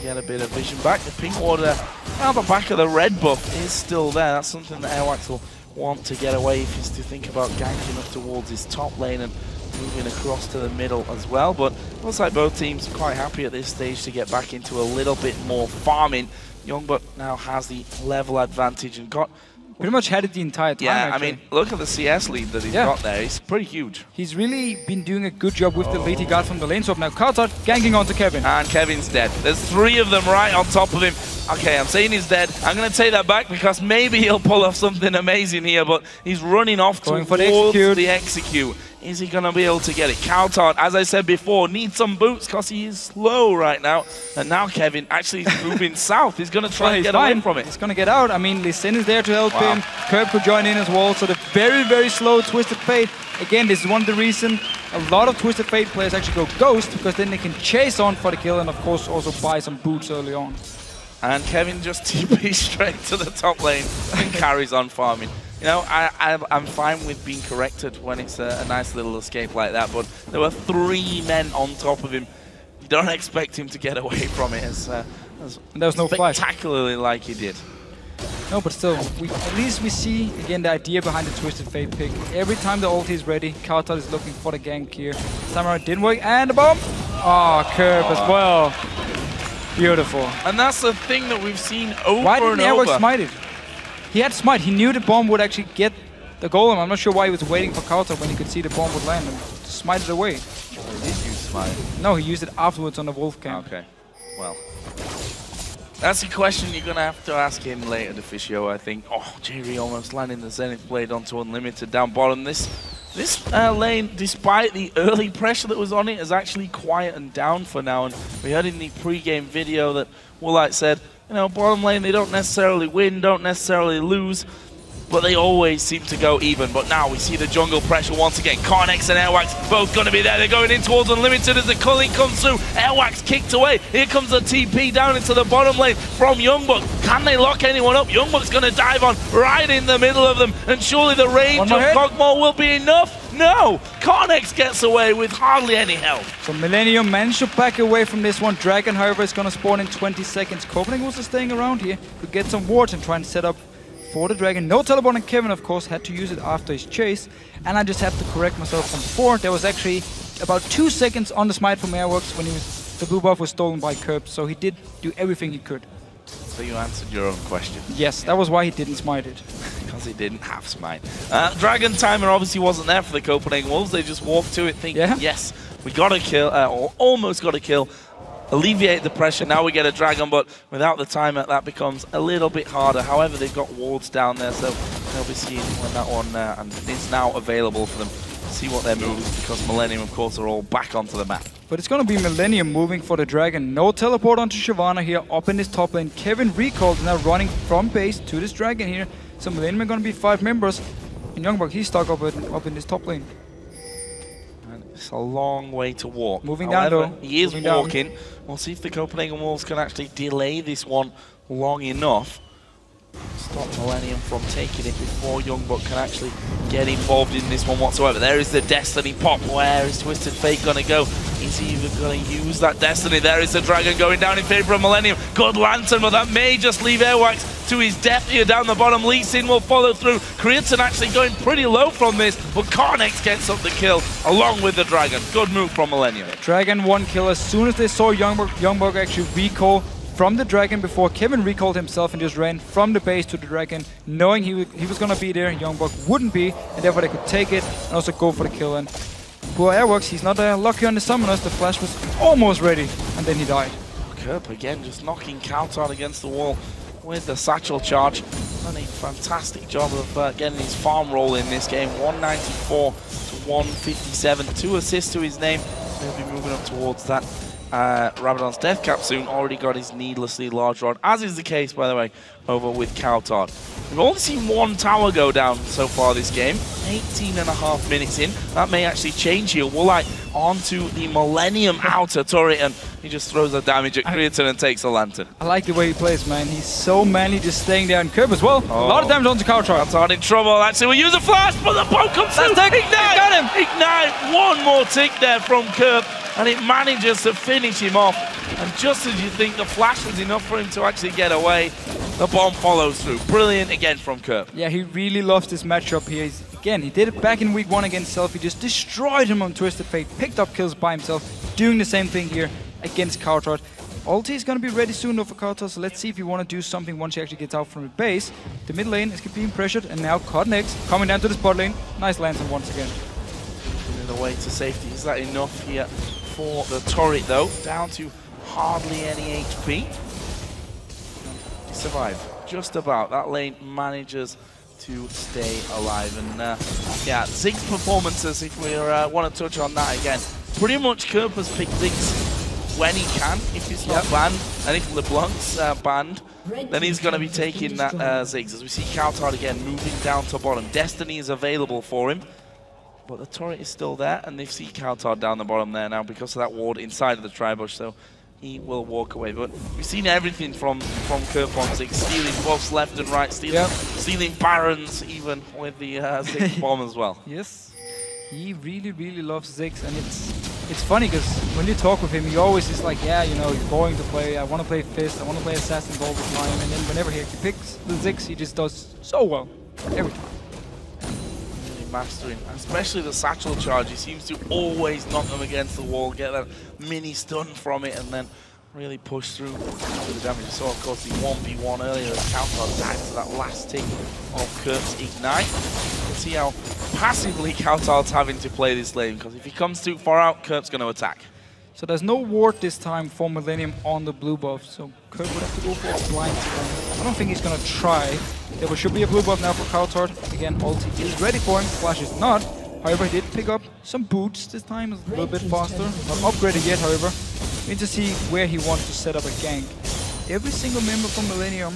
Get a bit of vision back. The pink ward out the back of the red buff is still there. That's something that Airwaks will want to get away if he's to think about ganking up towards his top lane and moving across to the middle as well. But it looks like both teams are quite happy at this stage to get back into a little bit more farming. YoungBuck now has the level advantage and got... Pretty much had it the entire time, Yeah, actually. I mean, look at the CS lead that he's got there. It's pretty huge. He's really been doing a good job with the lead he got from the lane swap. Now cowTard ganking onto Kevin. And Kevin's dead. There's 3 of them right on top of him. Okay, I'm saying he's dead. I'm going to take that back because maybe he'll pull off something amazing here, but he's running off towards the execute. Is he going to be able to get it? cowTard, as I said before, needs some boots because he is slow right now. And now Kevin actually is moving south. He's going to try and get away from it. He's going to get out. I mean, Lee Sin is there to help him. Kerp could join in as well. So the very, very slow Twisted Fate. Again, this is one of the reasons a lot of Twisted Fate players actually go Ghost, because then they can chase on for the kill and, of course, also buy some boots early on. And Kevin just TPs straight to the top lane and carries on farming. You know, I'm fine with being corrected when it's a nice little escape like that, but there were 3 men on top of him. You don't expect him to get away from it as there's no spectacularly like he did. No, but still, at least we see, again, the idea behind the Twisted Fate pick. Every time the ulti is ready, cowTard is looking for the gank here. Samurai didn't work, and the bomb! Oh, Kerp as well. Beautiful. And that's the thing that we've seen over and over. Why didn't Airwaks smite it? He had smite. He knew the bomb would actually get the golem. I'm not sure why he was waiting for cowTard when he could see the bomb would land and smite it away. He did use smite. No, he used it afterwards on the wolf camp. Okay, well. That's a question you're going to have to ask him later, Deficio, I think. Oh, Jree almost landing the Zenith Blade onto Unlimited down bottom. This lane, despite the early pressure that was on it, has actually quietened down for now. And we heard in the pre-game video that Woolite said, you know, bottom lane, they don't necessarily win, don't necessarily lose, but they always seem to go even. But now we see the jungle pressure once again. KottenX and Airwaks both going to be there. They're going in towards Unlimited as the culling comes through. Airwaks kicked away. Here comes the TP down into the bottom lane from YoungBuck. Can they lock anyone up? YoungBuck's going to dive on right in the middle of them. And surely the range of Kog'Maw will be enough. No! KottenX gets away with hardly any help. So Millennium managed to back away from this one. Dragon, however, is going to spawn in 20 seconds. Copenhagen was staying around here to get some wards and try and set up for the Dragon. No teleport, and Kevin, of course, had to use it after his chase. And I just have to correct myself from before. There was actually about 2 seconds on the smite from Airwaks when the blue buff was stolen by Kerp. So he did do everything he could. So you answered your own question. Yes, that was why he didn't smite it. Because he didn't have smite. Dragon timer obviously wasn't there for the Copenhagen Wolves. They just walked to it thinking, yes, we got a kill, or almost got a kill. Alleviate the pressure. Now we get a Dragon, but without the timer, that becomes a little bit harder. However, they've got wards down there, so they'll be seeing when that one and it's now available for them see what their moves, because Millennium, of course, are all back onto the map. But it's going to be Millennium moving for the Dragon. No teleport onto Shyvana here, up in this top lane. Kevin recalled, now running from base to this Dragon here. So Millennium are going to be 5 members. And YoungBuck, he's stuck up in this top lane. And it's a long way to walk. Moving However, down though. He is Moving walking. Down. We'll see if the Copenhagen Wolves can actually delay this one long enough. Stop Millennium from taking it before YoungBuck can actually get involved in this one whatsoever. There is the Destiny pop. Where is Twisted Fate going to go? Is he even going to use that Destiny? There is the Dragon going down in favor of Millennium. Good Lantern, but that may just leave Airwaks to his death here down the bottom. Lee Sin will follow through. Creaton actually going pretty low from this, but KottenX gets up the kill along with the Dragon. Good move from Millennium. Dragon 1 kill as soon as they saw YoungBuck actually recall from the Dragon before Kevin recalled himself and just ran from the base to the Dragon, knowing he was going to be there. YoungBuck wouldn't be, and therefore they could take it and also go for the kill. And poor Airwaks, he's not lucky on the summoners. The flash was almost ready, and then he died. Kerp again just knocking cowTard against the wall with the satchel charge. Done a fantastic job of getting his farm roll in this game. 194 to 157. 2 assists to his name. He'll be moving up towards that. Rabadon's Death Cap soon, already got his needlessly large rod, as is the case, by the way, over with cowTard. We've only seen 1 tower go down so far this game, 18.5 minutes in. That may actually change here. Woolite onto the Millennium outer turret, and he just throws the damage at Creaton and takes a Lantern. I like the way he plays, man. He's so manly just staying there, and Kerp as well. A lot of damage onto cowTard. cowTard in trouble, actually. We'll use a flash, but the poke comes through. Ignite! Got him! Ignite! One more tick there from Kerp, and it manages to finish him off. And just as you think the flash was enough for him to actually get away, the bomb follows through. Brilliant again from Kerp. Yeah, he really loves this matchup here. Again, he did it back in week 1 against Self. He just destroyed him on Twisted Fate, picked up kills by himself, doing the same thing here against cowTard. Ulti is going to be ready soon though for cowTard, so let's see if you want to do something once he actually gets out from the base. The mid lane is being pressured, and now KottenX coming down to the spot lane. Nice Lantern once again. Moving away to safety. Is that enough here for the turret though? Down to hardly any HP. He survived. Just about. That lane manages to stay alive. And yeah, Ziggs performances, if we want to touch on that again. Pretty much Kerp has picked Ziggs when he can. If it's not banned, and if LeBlanc's banned, then he's going to be taking that Ziggs. As we see cowTard again moving down to bottom. Destiny is available for him, but the turret is still there, and they see cowTard down the bottom there now because of that ward inside of the tri-bush, so he will walk away. But we've seen everything from Kerp on Ziggs, stealing buffs left and right, stealing Barons even with the Ziggs bomb as well. Yes, he really loves Ziggs, and it's funny because when you talk with him, he always is like, yeah, you know, you're going to play, I want to play Fist, I want to play Assassin all the time, and then whenever he picks the Ziggs, he just does so well, every time. Mastering, especially the satchel charge. He seems to always knock them against the wall, get that mini stun from it, and then really push through the damage. You saw, of course, the 1v1 earlier as cowTard died to that last tick of Kerp's Ignite. You can see how passively cowTard's having to play this lane, because if he comes too far out, Kerp's going to attack. So there's no ward this time for Millennium on the blue buff, so Kerp would have to go for a blind stun. I don't think he's going to try. There should be a blue buff now for cowTard. Again, ulti is ready for him, Flash is not. However, he did pick up some boots this time, a little bit faster. Not upgraded yet, however. We need to see where he wants to set up a gank. Every single member from Millennium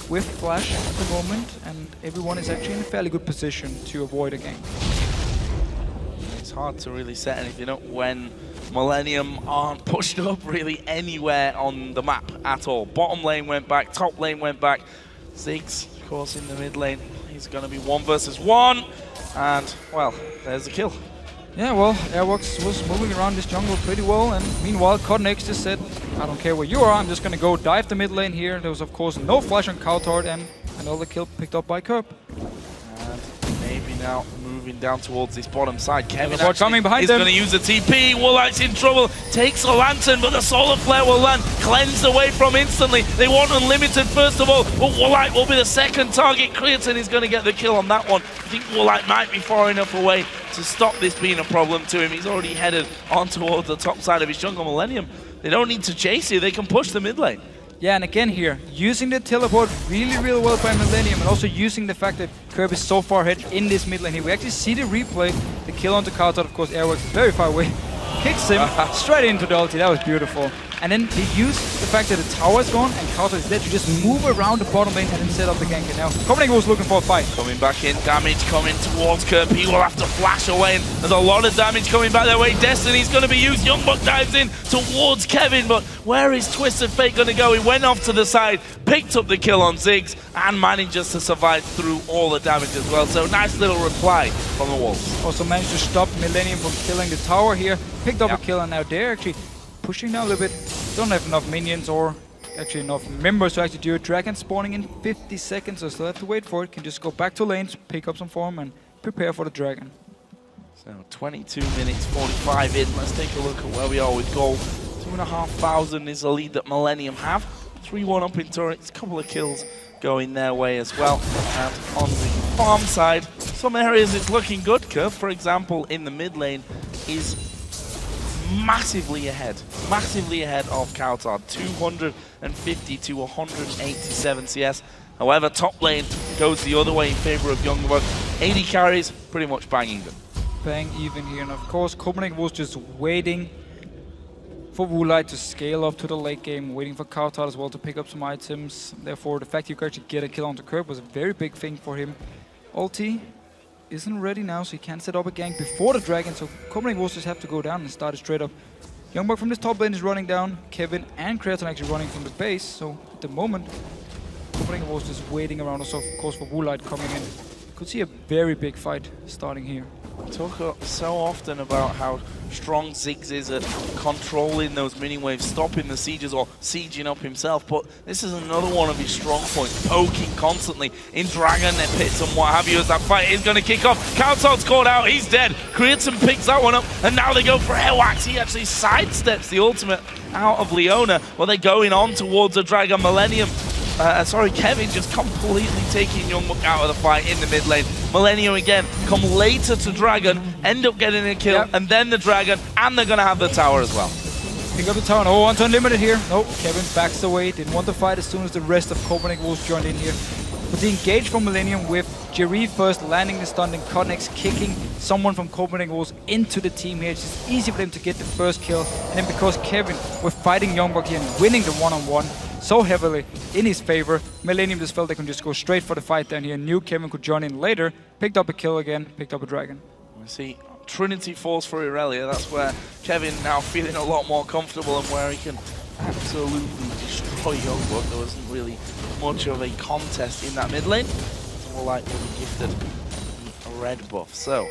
with Flash at the moment, and everyone is actually in a fairly good position to avoid a gank. It's hard to really set anything up when Millennium aren't pushed up really anywhere on the map at all. Bottom lane went back, top lane went back. Ziggs, of course, in the mid lane. He's going to be 1 versus 1. And, well, there's the kill. Yeah, well, Airwaks was moving around this jungle pretty well. And meanwhile, KottenX just said, I don't care where you are, I'm just going to go dive the mid lane here. There was, of course, no flash on cowTard, and another kill picked up by Kerp. And maybe now moving down towards this bottom side. Kevin coming behind is them. going to use a TP. Woolite's in trouble. Takes a Lantern, but the Solar Flare will land. Cleansed away from instantly. They want Unlimited first of all, but Woolite will be the second target. Creaton is going to get the kill on that one. I think Woolite might be far enough away to stop this being a problem to him. He's already headed on towards the top side of his jungle. Millennium, they don't need to chase you. They can push the mid lane. Yeah, and again here, using the teleport really well by Millennium, and also using the fact that Kerp is so far ahead in this mid lane here. We actually see the replay, the kill onto cowTard, of course, Airwaks is very far away. Kicks him straight into the ulti, that was beautiful. And then they use the fact that the tower is gone and cowTard is there to just move around the bottom lane and then set up the gank. And now KottenX was looking for a fight. Coming back in, damage coming towards Kerp. He will have to flash away, and there's a lot of damage coming back their way. Destiny's going to be used. YoungBuck dives in towards Kevin, but where is Twisted Fate going to go? He went off to the side, picked up the kill on Ziggs, and manages to survive through all the damage as well. So nice little reply from the Wolves. Also managed to stop Millennium from killing the tower here. Picked up a kill, and now they're actually pushing down a little bit. Don't have enough minions or actually enough members to actually do it. Dragon spawning in 50 seconds, so still have to wait for it. Can just go back to lanes, pick up some form, and prepare for the dragon. So 22 minutes, 45 in. Let's take a look at where we are with gold. 2,500 is the lead that Millennium have. 3-1 up in turrets, a couple of kills going their way as well. And on the farm side, some areas it's looking good. Kerp, for example, in the mid lane is massively ahead of cowTard, 250 to 187 CS. However, top lane goes the other way in favor of YoungBuck. 80 carries, pretty much bang even. Bang even here, and of course, KottenX was just waiting for Woolite to scale up to the late game, waiting for cowTard as well to pick up some items. Therefore, the fact you could actually get a kill onto Kerp was a very big thing for him. Ulti isn't ready now, so he can't set up a gank before the dragon, so KottenX will just have to go down and start it straight up. YoungBuck from this top lane is running down, Kevin and Creaton actually running from the base, so at the moment, KottenX was just waiting around, also of course for Woolite coming in. Could see a very big fight starting here. We talk so often about how strong Ziggs is at controlling those mini waves, stopping the sieges or sieging up himself, but this is another one of his strong points, poking constantly in dragon pits and what have you as that fight is going to kick off. cowTard's caught out, he's dead. Creaton picks that one up, and now they go for Airwaks. He actually sidesteps the ultimate out of Leona, while they're going on towards the dragon. Millennium. Kevin just completely taking YoungBuck out of the fight in the mid lane. Millennium again come later to dragon, end up getting a kill, and then the dragon, and they're gonna have the tower as well. Pick up the tower. Oh, onto Unlimited here. No, Kevin backs away. Didn't want to fight as soon as the rest of KottenX was joined in here. But the engage from Millennium with Jree first landing the stun, and KottenX kicking someone from KottenX into the team here. It's just easy for them to get the first kill. And then because Kevin were fighting YoungBuck here and winning the one-on-one so heavily in his favor, Millennium just felt they could just go straight for the fight down here. Knew Kevin could join in later, picked up a kill again, picked up a dragon. We see Trinity falls for Irelia. That's where Kevin now feeling a lot more comfortable and where he can absolutely destroy YoungBuck. There wasn't really much of a contest in that mid lane. It's more like being gifted a red buff. So,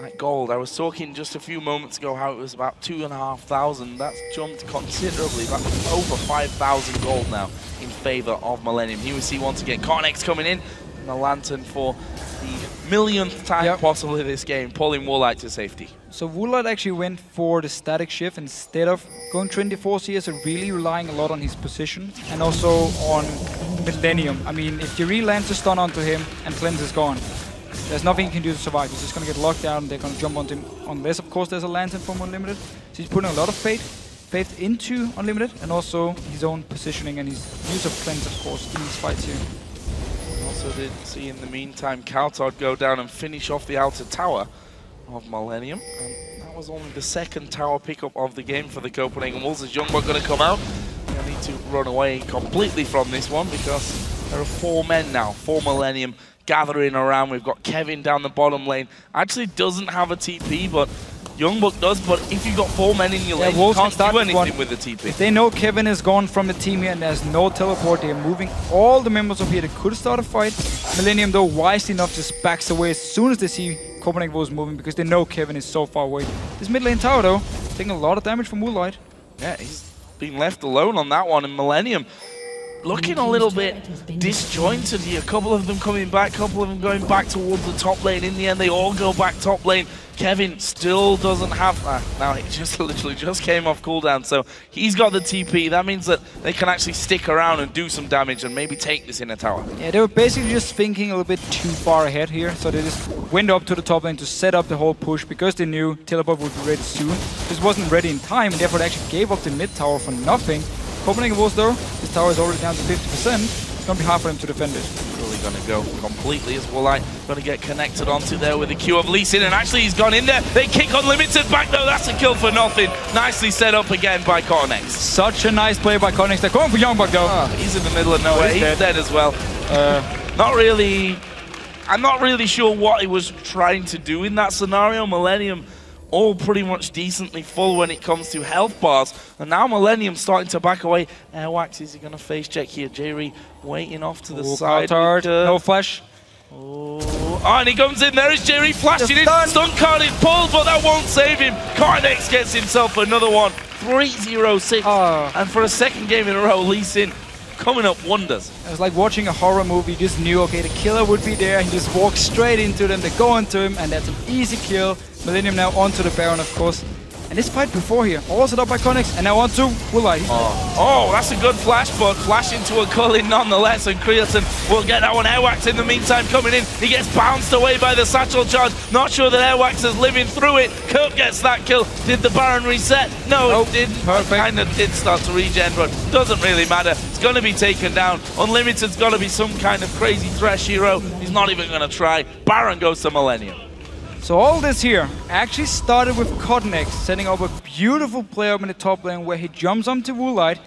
like gold, I was talking just a few moments ago how it was about 2,500. That's jumped considerably. That's over 5,000 gold now in favor of Millennium. Here we see once again KottenX coming in, and the Lantern for the millionth time possibly this game, pulling Woolite to safety. So Woolite actually went for the static shift instead of going 24 CS, so really relying a lot on his position and also on Millennium. I mean, if Jree lands a stun onto him and Cleanse is gone, there's nothing he can do to survive. He's just going to get locked down. They're going to jump onto him, unless, of course, there's a Lantern from Unlimited. So he's putting a lot of faith into Unlimited, and also his own positioning and his use of Cleanse, of course, in these fights here. Also did see in the meantime cowTard go down and finish off the outer tower of Millennium. And that was only the second tower pickup of the game for the Copenhagen Wolves. Is YoungBuck going to come out? They'll need to run away completely from this one because there are 4 men now, 4 Millennium gathering around. We've got Kevin down the bottom lane. Actually doesn't have a TP, but YoungBuck does. But if you've got 4 men in your lane, you can't do anything with the TP. If they know Kevin is gone from the team here and there's no teleport, they're moving all the members up here. They could start a fight. Millennium, though, wisely enough, just backs away as soon as they see KottenX was moving because they know Kevin is so far away. This mid lane tower, though, taking a lot of damage from Woolite. Yeah, he's been left alone on that one, and Millennium looking a little bit disjointed here. A couple of them coming back, a couple of them going back towards the top lane. In the end, they all go back top lane. Kevin still doesn't have that. Now, he just literally just came off cooldown, so he's got the TP. That means that they can actually stick around and do some damage and maybe take this in a tower. Yeah, they were basically just thinking a little bit too far ahead here, so they just went up to the top lane to set up the whole push because they knew teleport would be ready soon. This wasn't ready in time, and therefore they actually gave up the mid tower for nothing. KottenX was, though, is His tower is already down to 50%. It's going to be hard for him to defend it. Really going to go completely as Woolite. Going to get connected onto there with the Q of Lucian, and actually he's gone in there. They kick Unlimited back though. That's a kill for nothing. Nicely set up again by KottenX. Such a nice play by KottenX. They're going for YoungBuck though. He's in the middle of nowhere. He's dead as well. Not really. I'm not really sure what he was trying to do in that scenario. Millennium all pretty much decently full when it comes to health bars. And now Millennium's starting to back away. Airwaks, is he going to face check here? Jree waiting off to the side. cowTard, no flash. Oh, and he comes in. There is Jree flashing in. Stun card is pulled, but that won't save him. KottenX gets himself another one. 3-0-6. And for a second game in a row, Lucian coming up wonders. It was like watching a horror movie. You just knew, okay, the killer would be there. He just walks straight into them. They go into him, and that's an easy kill. Millennium now onto the Baron, of course. And this fight before here, all set up by KottenX, and now onto Woolite. Oh, that's a good flash, but flash into a culling nonetheless, and Creaton will get that one. Airwaks in the meantime coming in. He gets bounced away by the satchel charge. Not sure that Airwaks is living through it. Kerp gets that kill. Did the Baron reset? No, it didn't. Perfect. Kind of did start to regen, but doesn't really matter. It's going to be taken down. Unlimited's got to be some kind of crazy thresh hero. He's not even going to try. Baron goes to Millennium. So all this here actually started with KottenX setting up a beautiful play up in the top lane where he jumps onto Woolite,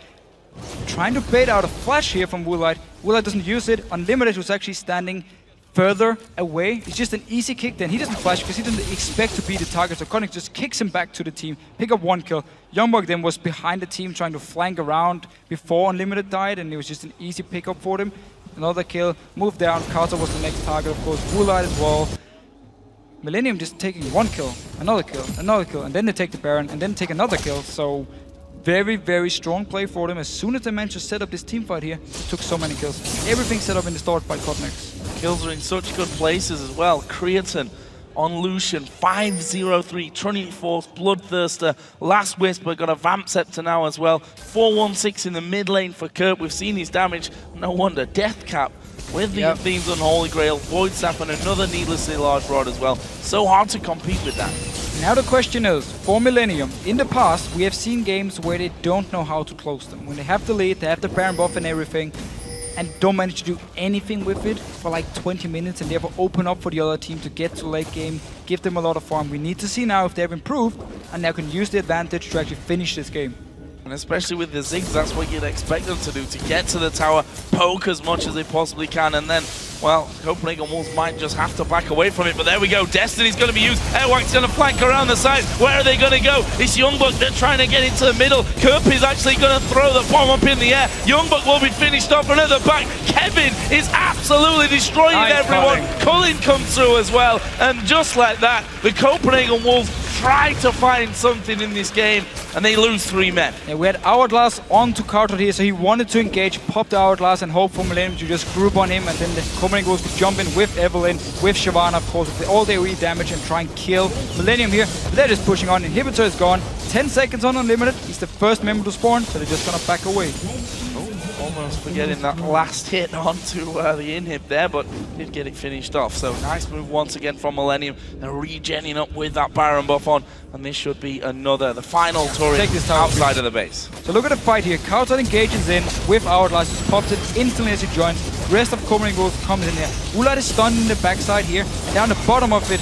trying to bait out a flash here from Woolite. Woolite doesn't use it. Unlimited was actually standing further away. It's just an easy kick then. He doesn't flash because he doesn't expect to be the target. So KottenX just kicks him back to the team, pick up one kill. YoungBuck then was behind the team trying to flank around before Unlimited died, and it was just an easy pickup for them. Another kill, move down. cowTard was the next target, of course. Woolite as well. Millennium just taking one kill, another kill, and then they take the Baron, and then take another kill. So very, very strong play for them. As soon as they managed to set up this team fight here, it took so many kills. Everything set up in the start by KottenX. Kills are in such good places as well. Creaton on Lucian, 5-0-3, Trinity Force, Bloodthirster, Last Whisper, got a Vamp Scepter now as well. 4-1-6 in the mid lane for Kerp. We've seen his damage, no wonder. Death Cap with the Themes Unholy Grail, Void Staff, and another needlessly large rod as well. So hard to compete with that. Now the question is, for Millennium, in the past we have seen games where they don't know how to close them. When they have the lead, they have the Baron buff and everything, and don't manage to do anything with it for like 20 minutes, and therefore open up for the other team to get to late game, give them a lot of farm. We need to see now if they've improved and now can use the advantage to actually finish this game. And especially with the Ziggs, that's what you'd expect them to do, to get to the tower, poke as much as they possibly can, and then, well, Copenhagen Wolves might just have to back away from it. But there we go, Destiny's going to be used. Airwaks going to flank around the side. Where are they going to go? It's YoungBuck, they're trying to get into the middle. Kerp is actually going to throw the bomb up in the air. YoungBuck will be finished off, and at the back, Kevin is absolutely destroying everyone. Cullen comes through as well, and just like that, the Copenhagen Wolves try to find something in this game, and they lose 3 men. Yeah, we had Hourglass on to cowTard here, so he wanted to engage, pop the Hourglass, and hope for Millennium to just group on him, and then the Copenhagen Wolves could jump in with Evelynn, with Shyvana, of course, with all their AoE damage, and try and kill Millennium here. But they're just pushing on. Inhibitor is gone. 10 seconds on Unlimited. He's the first member to spawn, so they're just gonna back away. Almost forgetting that last hit onto the inhib there, but did get it finished off. So nice move once again from Millennium. They're regenning up with that Baron buff on, and this should be the final turret outside of the base. So look at the fight here. cowTard engages in with Hourglass, just pops it instantly as he joins. The rest of Copenhagen Wolves comes in here. Woolite is stunned in the backside here, and down the bottom of it,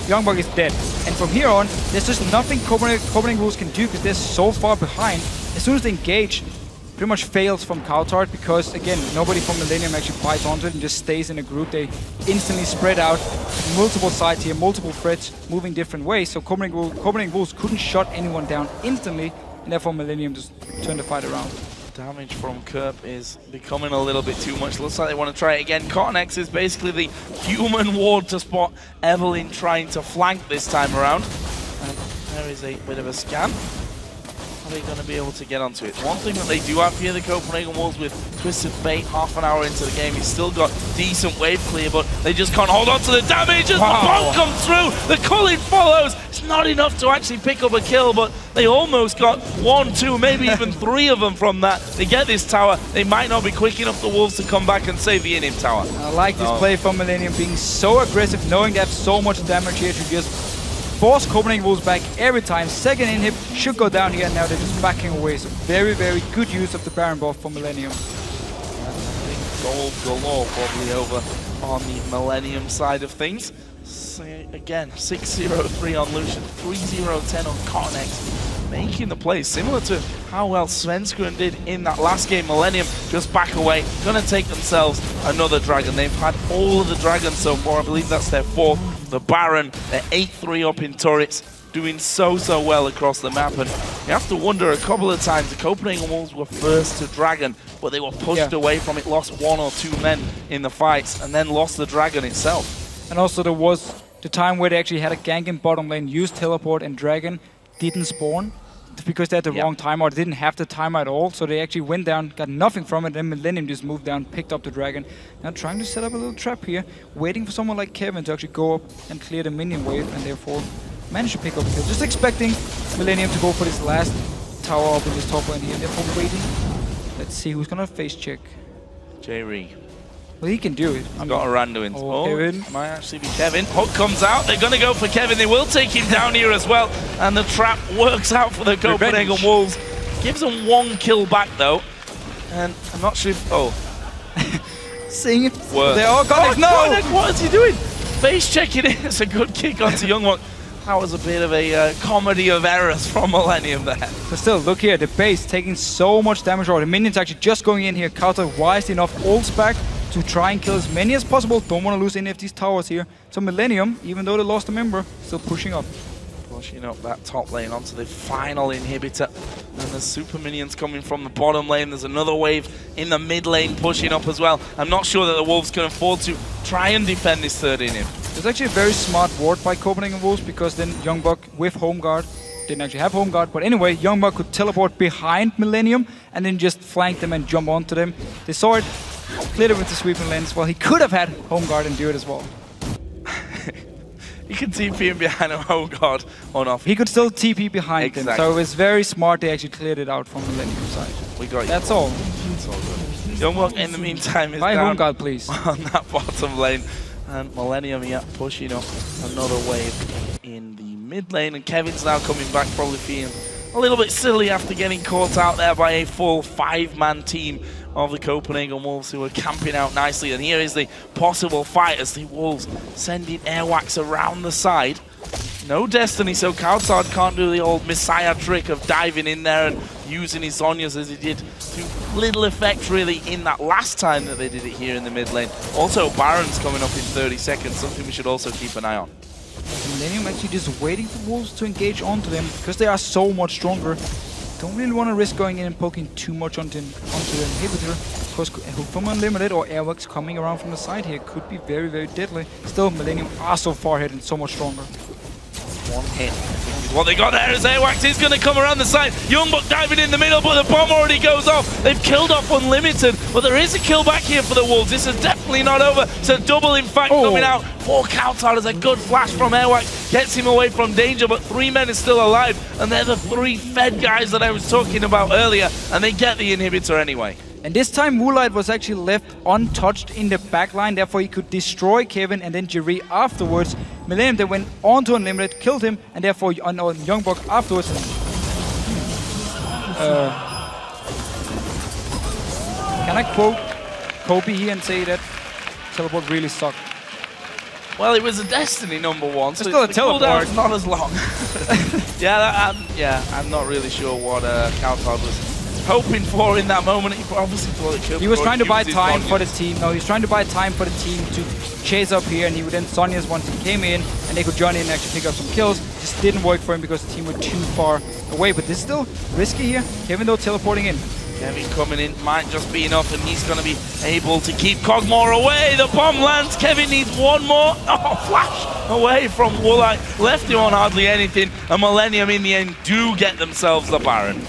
YoungBuck is dead. And from here on, there's just nothing Copenhagen Wolves can do because they're so far behind. As soon as they engage, pretty much fails from cowTard because, again, nobody from Millennium actually bites onto it and just stays in a group. They instantly spread out multiple sides here, multiple threats, moving different ways. So Copenhagen Wolves couldn't shut anyone down instantly, and therefore Millennium just turned the fight around. Damage from Kerp is becoming a little bit too much. Looks like they want to try it again. KottenX is basically the human ward to spot Evelynn trying to flank this time around. And there is a bit of a scan. Are they going to be able to get onto it? One thing that they do have here, the Copenhagen Wolves, with Twisted Fate half an hour into the game, he's still got decent wave clear, but they just can't hold on to the damage as the bomb comes through. The culling follows. It's not enough to actually pick up a kill, but they almost got 1, 2, maybe even 3 of them from that. They get this tower. They might not be quick enough, the Wolves, to come back and save the inhib tower. I like this play from Millennium, being so aggressive, knowing they have so much damage here to just force Copenhagen Wolves back every time. Second inhib should go down here, and now they're just backing away. So very, very good use of the Baron buff for Millennium. Gold galore probably over on the Millennium side of things. So again, 6-0-3 on Lucian, 3-0-10 on KottenX, making the play similar to how well Svenskeren did in that last game. Millennium just back away, gonna take themselves another dragon. They've had all of the dragons so far. I believe that's their 4th. The Baron, they're 8-3 up in turrets, doing so well across the map. And you have to wonder, a couple of times the Copenhagen Wolves were first to dragon, but they were pushed away from it, lost 1 or 2 men in the fights, and then lost the dragon itself. And also there was the time where they actually had a gank in bottom lane, used teleport, and dragon didn't spawn because they had the wrong timer, or they didn't have the timer at all. So they actually went down, got nothing from it, then Millennium just moved down, picked up the dragon. Now trying to set up a little trap here, waiting for someone like Kevin to actually go up and clear the minion wave, and therefore manage to pick up a kill. Just expecting Millennium to go for this last tower up in this top lane here, therefore waiting. Let's see who's gonna face check. Jree. Well, he can do it. He's got a Randuin. Oh, Kevin. Might actually be Kevin. Hook comes out. They're going to go for Kevin. They will take him down here as well. And the trap works out for the Copenhagen Wolves. Gives them 1 kill back, though. And I'm not sure if... Oh. Seeing it. They're all gone. No! What is he doing? Face checking it. It's a good kick onto YoungBuck. That was a bit of a comedy of errors from Millennium there. But still, look here. The base taking so much damage. Or the minions actually just going in here. KottenX wise enough. Ults back to try and kill as many as possible. Don't want to lose any of these towers here. So Millennium, even though they lost a member, still pushing up. Pushing up that top lane onto the final inhibitor. And there's super minions coming from the bottom lane. There's another wave in the mid lane pushing up as well. I'm not sure that the Wolves can afford to try and defend this 3rd inhib. There's actually a very smart ward by Copenhagen Wolves, because then YoungBuck with Home Guard, didn't actually have Home Guard, but anyway, YoungBuck could teleport behind Millennium and then just flank them and jump onto them. They saw it, cleared it with the sweeping lens. Well, he could have had Home Guard and do it as well. He could TP him behind a Home Guard on off. He could still TP behind them, so it was very smart they actually cleared it out from Millennium side. We got you. That's all. That's all good. YoungBuck in the meantime is Buy down Home Guard, please. on that bottom lane. And Millennium, pushing up another wave in the mid lane. And Kevin's now coming back, probably feeling a little bit silly after getting caught out there by a full 5-man team of the Copenhagen Wolves, who are camping out nicely. And here is the possible fight as the Wolves sending Airwaks around the side. No Destiny, so cowTard can't do the old Messiah trick of diving in there and using his Zhonya's as he did to little effect really in that last time that they did it here in the mid lane. Also, Baron's coming up in 30 seconds, something we should also keep an eye on. Millennium actually just waiting for Wolves to engage onto them because they are so much stronger. Don't really want to risk going in and poking too much onto the inhibitor, because Hook from Unlimited or Airwaks coming around from the side here could be very, very deadly. Still, Millennium are so far ahead and so much stronger. One hit. What they got there is Airwaks is going to come around the side. YoungBuck diving in the middle, but the bomb already goes off. They've killed off Unlimited, but there is a kill back here for the Wolves. This is definitely not over. It's a double, in fact, coming out for cowTard as a good flash from Airwaks gets him away from danger, but 3 men is still alive, and they're the 3 fed guys that I was talking about earlier, and they get the inhibitor anyway. And this time Woolite was actually left untouched in the backline, therefore he could destroy Kevin and then Jree afterwards. Millennium they went on to Unlimited, killed him, and therefore on YoungBuck afterwards. Can I quote Kobe here and say that teleport really sucked? Well, it was a Destiny #1, so still a teleport. It's not as long. I'm not really sure what cowTard was hoping for in that moment. He obviously thought it could. He was trying to buy time for the team. No, he was trying to buy time for the team to chase up here, and he would then Sonya's once he came in, and they could join in and actually pick up some kills. Just didn't work for him because the team were too far away. But this is still risky here. Kevin though teleporting in. Kevin coming in might just be enough, and he's going to be able to keep Kog'Maw away. The bomb lands. Kevin needs one more. Oh, flash away from Woolite. Left him on hardly anything. And Millennium in the end do get themselves the Baron.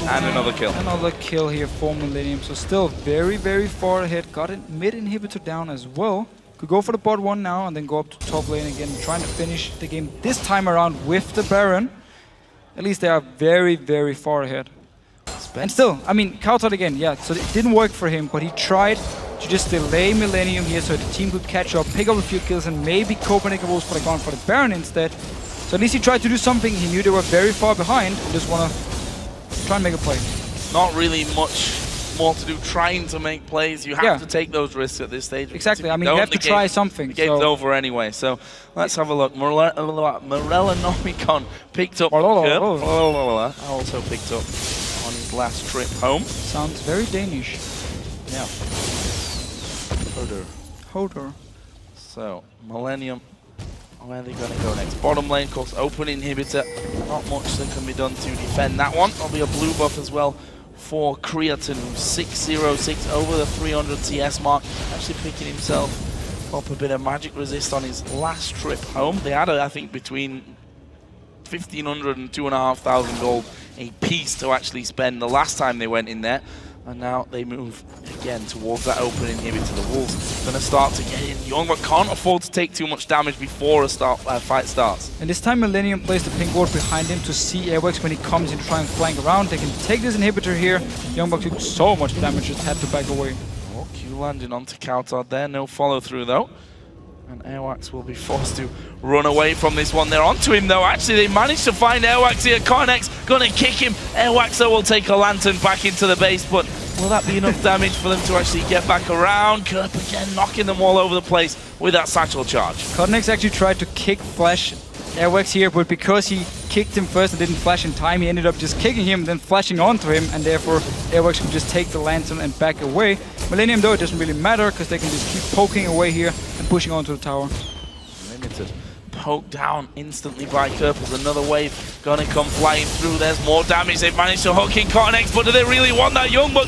And another kill. Another kill here for Millennium. So still very, very far ahead. Got a mid inhibitor down as well. Could go for the bot one now and then go up to top lane again, trying to finish the game this time around with the Baron. At least they are very, very far ahead. And still, I mean, cowTard again, yeah, so it didn't work for him, but he tried to just delay Millennium here so the team could catch up, pick up a few kills, and maybe Copenhagen Wolves would have gone for the Baron instead. So at least he tried to do something. He knew they were very far behind. Just want to try and make a play. Not really much more to do trying to make plays. You have to take those risks at this stage. Exactly. I mean, you have to try something. The game's over anyway. So let's have a look. Morellonomicon picked up Kerp. Also picked up on his last trip home. Sounds very Danish. Yeah. Hodor. So, Millennium, where are they going to go next? Bottom lane, of course, open inhibitor. Not much that can be done to defend that one. There'll be a blue buff as well for Creaton, who's 606 over the 300 CS mark. Actually picking himself up a bit of magic resist on his last trip home. They had, I think, between 1,500 and 2,500 gold a piece to actually spend the last time they went in there. And now they move again towards that open inhibitor. The Wolves going to start to get in. YoungBuck can't afford to take too much damage before a fight starts. And this time Millennium plays the pink ward behind him to see Airwaks when he comes in, try and flank around. They can take this inhibitor here. YoungBuck took so much damage, just had to back away. Oh, Q landing onto cowTard there. No follow through though. And Airwaks will be forced to run away from this one. They're onto him though. Actually, they managed to find Airwaks here. KottenX gonna kick him. Airwaks though will take a lantern back into the base, but will that be enough damage for them to actually get back around? Kerp again knocking them all over the place with that satchel charge. KottenX actually tried to kick flash Airwaks here, but because he kicked him first and didn't flash in time, he ended up just kicking him, then flashing onto him, and therefore Airwaks could just take the lantern and back away. Millennium though, it doesn't really matter, because they can just keep poking away here and pushing onto the tower. Limited. Poked down instantly by Kerp as another wave gonna come flying through. There's more damage. They've managed to hook in KottenX, but do they really want that? YoungBuck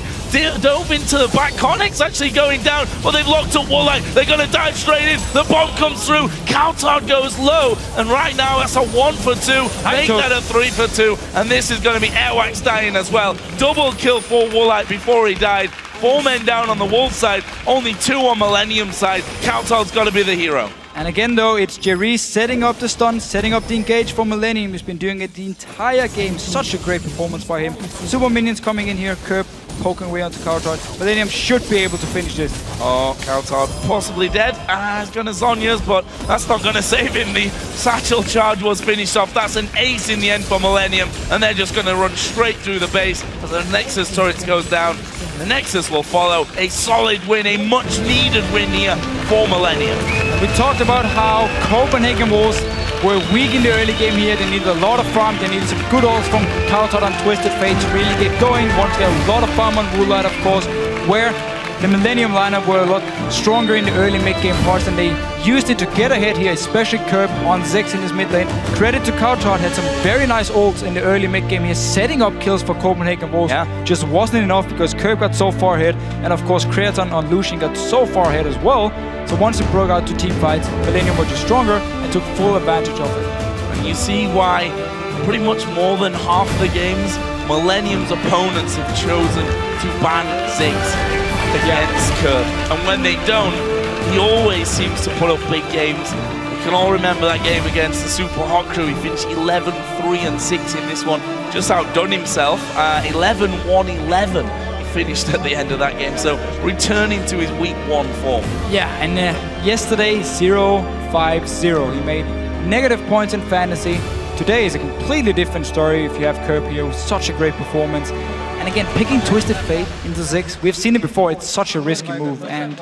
dove into the back. KottenX actually going down, but they've locked up Woolite. They're gonna dive straight in. The bomb comes through. cowTard goes low, and right now that's a 1 for 2. Make that a 3 for 2, and this is gonna be Airwaks dying as well. Double kill for Woolite before he died. 4 men down on the Wolf side, only 2 on Millennium side. cowTard's gotta be the hero. And again though, it's Jree setting up the stun, setting up the engage for Millennium. He's been doing it the entire game. Such a great performance by him. Super minions coming in here. Kerp poking away onto cowTard. Millennium should be able to finish this. Oh, cowTard possibly dead. He's gonna Zhonya's, but that's not gonna save him. The satchel charge was finished off. That's an ace in the end for Millennium, and they're just gonna run straight through the base as the Nexus turret goes down. The Nexus will follow. A solid win, a much needed win here for Millennium. We talked about how Copenhagen Wolves were weak in the early game here. They needed a lot of farm. They needed some good ults from cowTard and Twisted Fate to really get going. Want to get a lot of farm on Woolite, of course, where the Millennium lineup were a lot stronger in the early mid-game parts, and they used it to get ahead here, especially Kerp on Ziggs in his mid lane. Credit to cowTard, had some very nice ults in the early mid-game here, setting up kills for Copenhagen Wolves. Just wasn't enough because Kerp got so far ahead, and of course Creaton on Lucian got so far ahead as well. So once it broke out to team fights, Millennium were just stronger and took full advantage of it. And you see why pretty much more than half the games, Millennium's opponents have chosen to ban Ziggs against Kerp. And when they don't, he always seems to put up big games. You can all remember that game against the Super Hot Crew. He finished 11-3-6 in this one. Just outdone himself. 11-1-11 he finished at the end of that game. So returning to his week 1 form. Yeah, and yesterday 0-5-0. He made negative points in fantasy. Today is a completely different story if you have Kerp here with such a great performance. And again, picking Twisted Fate into Ziggs, we've seen it before, it's such a risky move, and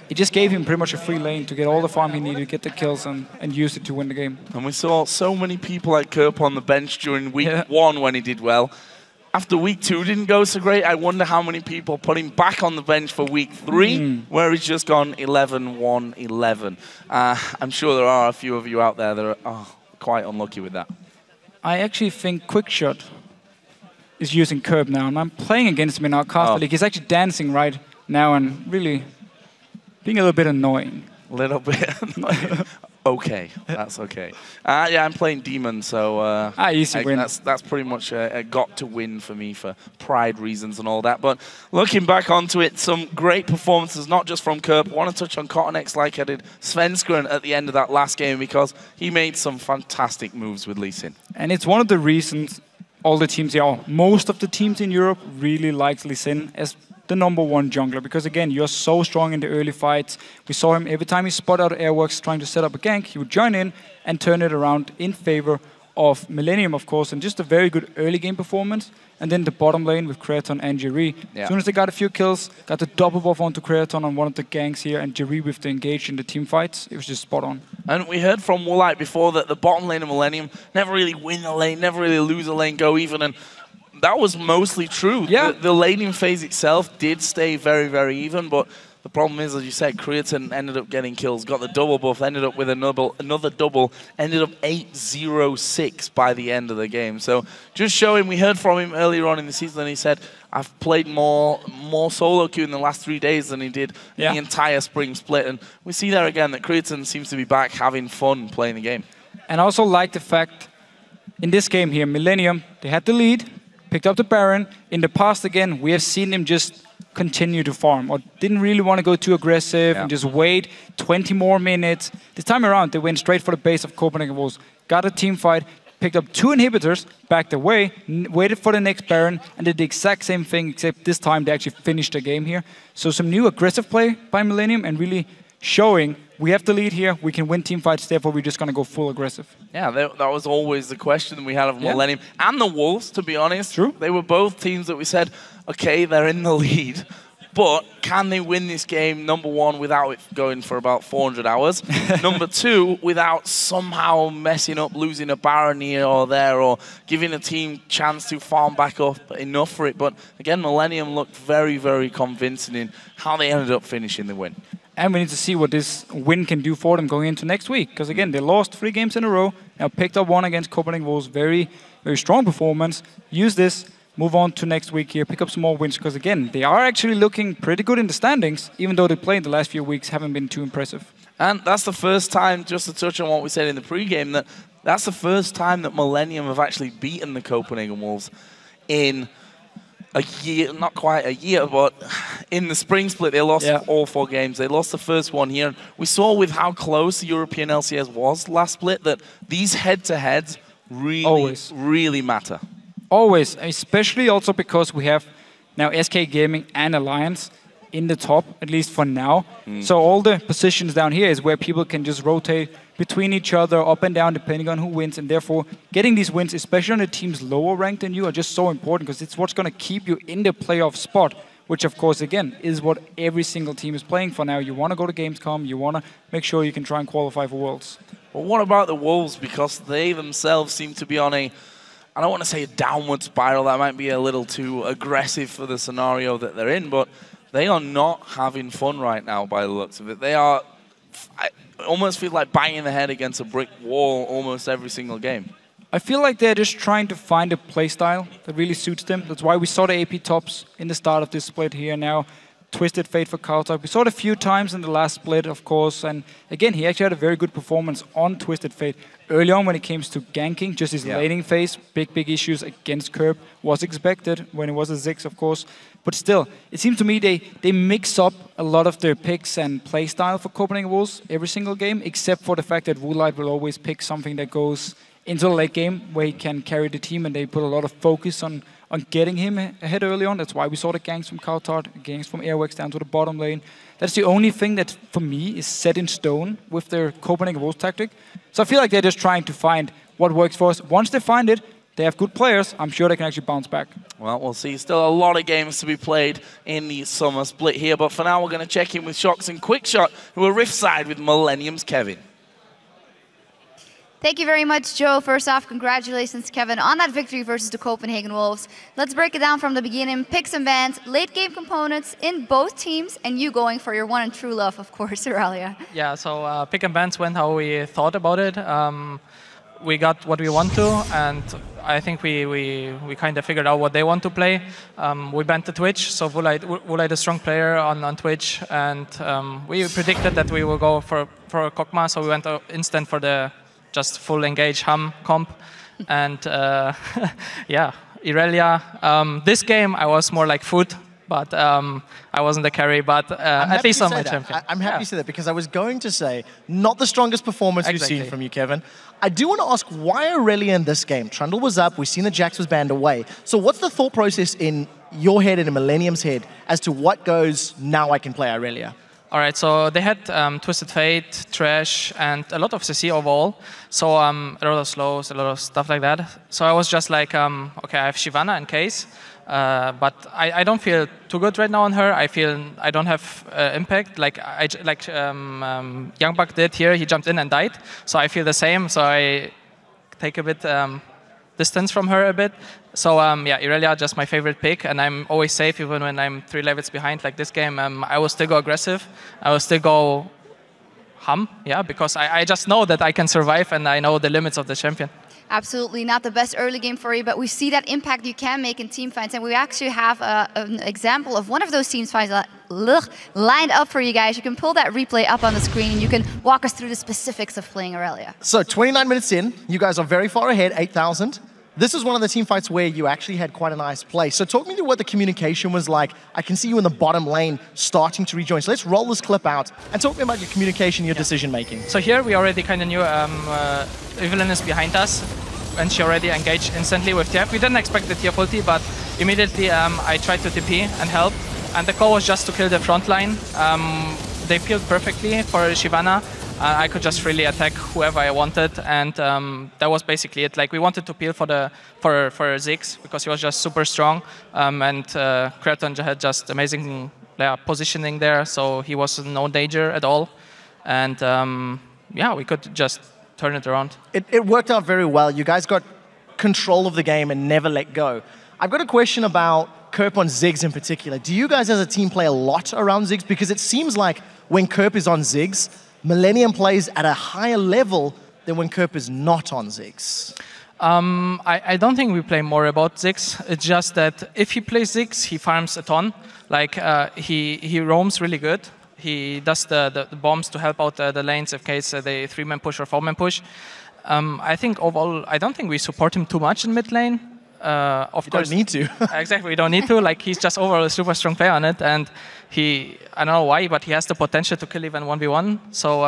it just gave him pretty much a free lane to get all the farm he needed, get the kills, and use it to win the game. And we saw so many people like Kerp on the bench during week 1 when he did well. After week 2 didn't go so great, I wonder how many people put him back on the bench for week 3, where he's just gone 11-1-11. I'm sure there are a few of you out there that are quite unlucky with that. I actually think Quickshot is using Kerp now, and I'm playing against him in our caster league. He's actually dancing right now and really being a little bit annoying. A little bit. Okay, that's okay. Yeah, I'm playing Demon, so easy win. That's pretty much a got to win for me for pride reasons and all that. But looking back onto it, some great performances, not just from Kerp. I want to touch on KottenX like I did Svenskeren at the end of that last game, because he made some fantastic moves with Lee Sin. And it's one of the reasons all the teams, most of the teams in Europe really likes Lee Sin, as the #1 jungler, because again, you're so strong in the early fights. We saw him every time he spot out Airwaks trying to set up a gank, he would join in and turn it around in favor of Millennium, of course, and just a very good early game performance. And then the bottom lane with Creaton and Jree. Yeah. As soon as they got a few kills, got the double buff onto Creaton on one of the ganks here, and Jree with the engage in the team fights, it was just spot on. And we heard from Woolite before that the bottom lane of Millennium never really win a lane, never really lose a lane, go even, and that was mostly true. Yeah. The laning phase itself did stay very, very even, but the problem is, as you said, Creaton ended up getting kills, got the double buff, ended up with another double, ended up 8-0-6 by the end of the game. So just showing, we heard from him earlier on in the season, and he said, I've played more solo queue in the last 3 days than he did the entire spring split. And we see there again that Creaton seems to be back having fun playing the game. And I also like the fact, in this game here, Millennium, they had the lead, picked up the Baron. In the past, again, we have seen him just continue to farm, or didn't really want to go too aggressive and just wait 20 more minutes. This time around, they went straight for the base of Copenhagen Wolves, got a team fight, picked up 2 inhibitors, backed away, waited for the next Baron, and did the exact same thing, except this time they actually finished the game here. So some new aggressive play by Millennium, and really showing we have the lead here, we can win team fights, therefore we're just going to go full aggressive. Yeah, that was always the question we had of Millennium. And the Wolves, to be honest. True. They were both teams that we said, okay, they're in the lead, but can they win this game, #1, without it going for about 400 hours? #2, without somehow messing up, losing a Baron here or there, or giving a team chance to farm back up enough for it. But again, Millennium looked very, very convincing in how they ended up finishing the win. And we need to see what this win can do for them going into next week. Because again, they lost 3 games in a row. Now picked up 1 against Copenhagen Wolves. Very, very strong performance. Use this, move on to next week here, pick up some more wins. Because again, they are actually looking pretty good in the standings, even though they played the last few weeks haven't been too impressive. And that's the first time, just to touch on what we said in the pregame, that's the first time that Millennium have actually beaten the Copenhagen Wolves in a year, not quite a year, but in the spring split, they lost all 4 games. They lost the first one here. We saw with how close the European LCS was last split that these head-to-heads really matter. Always, especially also because we have now SK Gaming and Alliance in the top, at least for now. So all the positions down here is where people can just rotate between each other, up and down, depending on who wins. And therefore, getting these wins, especially on the teams lower ranked than you, are just so important because it's what's going to keep you in the playoff spot, which, of course, again, is what every single team is playing for now. You want to go to Gamescom. You want to make sure you can try and qualify for Worlds. Well, what about the Wolves? Because they themselves seem to be on a, I don't want to say a downward spiral. That might be a little too aggressive for the scenario that they're in, but they are not having fun right now by the looks of it. They are, I almost feel like banging the head against a brick wall almost every single game. I feel like they're just trying to find a playstyle that really suits them. That's why we saw the AP tops in the start of this split here now. Twisted Fate for cowTard. We saw it a few times in the last split, of course. And again, he actually had a very good performance on Twisted Fate. Early on when it came to ganking, just his laning phase, big issues against Kerp was expected when it was a Ziggs, of course. But still, it seems to me they mix up a lot of their picks and playstyle for Copenhagen Wolves every single game, except for the fact that Woolite will always pick something that goes into the late game where he can carry the team, and they put a lot of focus on getting him ahead early on. That's why we saw the ganks from cowTard, ganks from Airwaks down to the bottom lane. That's the only thing that, for me, is set in stone with their Copenhagen Wolves tactic. So I feel like they're just trying to find what works for us. Once they find it, they have good players. I'm sure they can actually bounce back. Well, we'll see. Still a lot of games to be played in the summer split here. But for now, we're going to check in with Shox and Quickshot, who are rift side with Millennium's Kevin. Thank you very much, Joe. First off, congratulations, Kevin, on that victory versus the Copenhagen Wolves. Let's break it down from the beginning. Picks and bans, late game components in both teams, and you going for your one and true love, of course, Irelia. Yeah, so pick and bans went how we thought about it. We got what we want to, and I think we kind of figured out what they want to play. We banned the Twitch, so Woolite is a strong player on Twitch, and we predicted that we will go for Kog'Maw, so we went instant for the just full engage hum comp. And yeah, Irelia. This game I was more like food but I wasn't the carry. But at least I'm my champion. I'm happy to say that because I was going to say, not the strongest performance we've seen from you, Kevin. I do want to ask, why Irelia in this game? Trundle was up, we've seen that Jax was banned away. So what's the thought process in your head and in Millennium's head as to what goes, now I can play Irelia? All right, so they had Twisted Fate, Trash, and a lot of CC overall. So a lot of slows, a lot of stuff like that. So I was just like, okay, I have Shyvana in case, but I don't feel too good right now on her. I feel I don't have impact like YoungBuck did here. He jumped in and died. So I feel the same. So I take a bit distance from her a bit. So yeah, Irelia just my favorite pick, and I'm always safe even when I'm 3 levels behind like this game. I will still go aggressive. I will still go yeah, because I just know that I can survive and I know the limits of the champion. Absolutely not the best early game for you, but we see that impact you can make in team fights, and we actually have an example of one of those team fights lined up for you guys. You can pull that replay up on the screen and you can walk us through the specifics of playing Irelia. So 29 minutes in, you guys are very far ahead, 8,000. This is one of the team fights where you actually had quite a nice play. So talk me through what the communication was like. I can see you in the bottom lane starting to rejoin. So let's roll this clip out and talk to me about your communication, your decision making. So here we already kind of knew Evelynn is behind us, and she already engaged instantly with TF. We didn't expect the TF ulti, but immediately I tried to TP and help. And the call was just to kill the front line. They peeled perfectly for Shyvana. I could just really attack whoever I wanted, and that was basically it. Like, we wanted to peel for Ziggs because he was just super strong, and Creaton had just amazing positioning there, so he was no danger at all. And yeah, we could just turn it around. It worked out very well. You guys got control of the game and never let go. I've got a question about Kerp on Ziggs in particular. Do you guys as a team play a lot around Ziggs? Because it seems like when Kerp is on Ziggs, Millennium plays at a higher level than when Kerp is not on Ziggs. I don't think we play more about Ziggs. It's just that if he plays Ziggs, he farms a ton. Like, he roams really good. He does the bombs to help out the lanes in case they 3-man push or 4-man push. I think overall, I don't think we support him too much in mid lane. Of course, don't need to. Exactly, we don't need to. Like, he's just overall a super strong player on it, and I don't know why, but he has the potential to kill even 1v1. So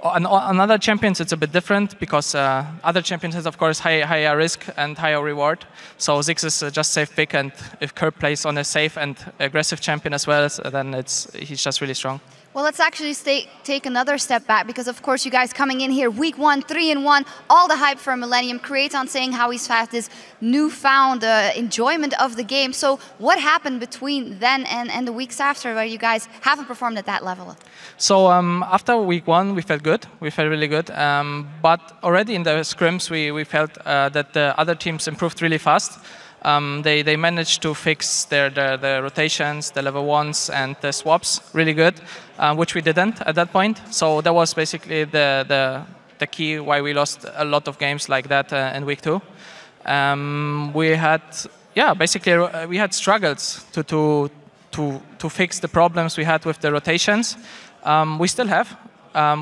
on other champions, it's a bit different because other champions has, of course, higher risk and higher reward. So Ziggs is just safe pick, and if Kerp plays on a safe and aggressive champion as well, then he's just really strong. Well, let's actually take another step back because, of course, you guys coming in here, week 1, 3-1, all the hype for Millennium, Creaton saying how he's had this newfound enjoyment of the game. So what happened between then and the weeks after where you guys haven't performed at that level? So after week 1, we felt good. We felt really good. But already in the scrims, we felt that the other teams improved really fast. They managed to fix the rotations, the level 1s, and the swaps really good, which we didn't at that point. So that was basically the key why we lost a lot of games like that in week 2. We had, yeah, basically we had struggles to fix the problems we had with the rotations. We still have.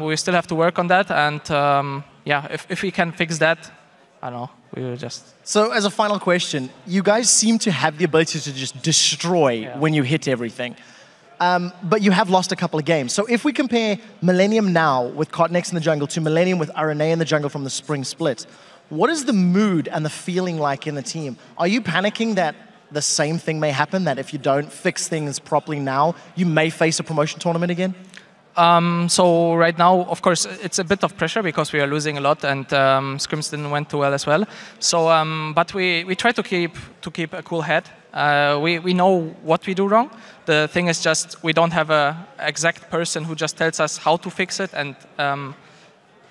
We still have to work on that, and yeah, if we can fix that, I don't know. We were just... So as a final question, you guys seem to have the ability to just destroy when you hit everything. But you have lost a couple of games. So if we compare Millennium now with KottenX in the jungle to Millennium with Irelia in the jungle from the spring split, what is the mood and the feeling like in the team? Are you panicking that the same thing may happen, that if you don't fix things properly now, you may face a promotion tournament again? So right now, of course, it's a bit of pressure because we are losing a lot, and scrims didn't went too well as well. So, but we try to keep a cool head. We know what we do wrong. The thing is just we don't have a exact person who just tells us how to fix it, and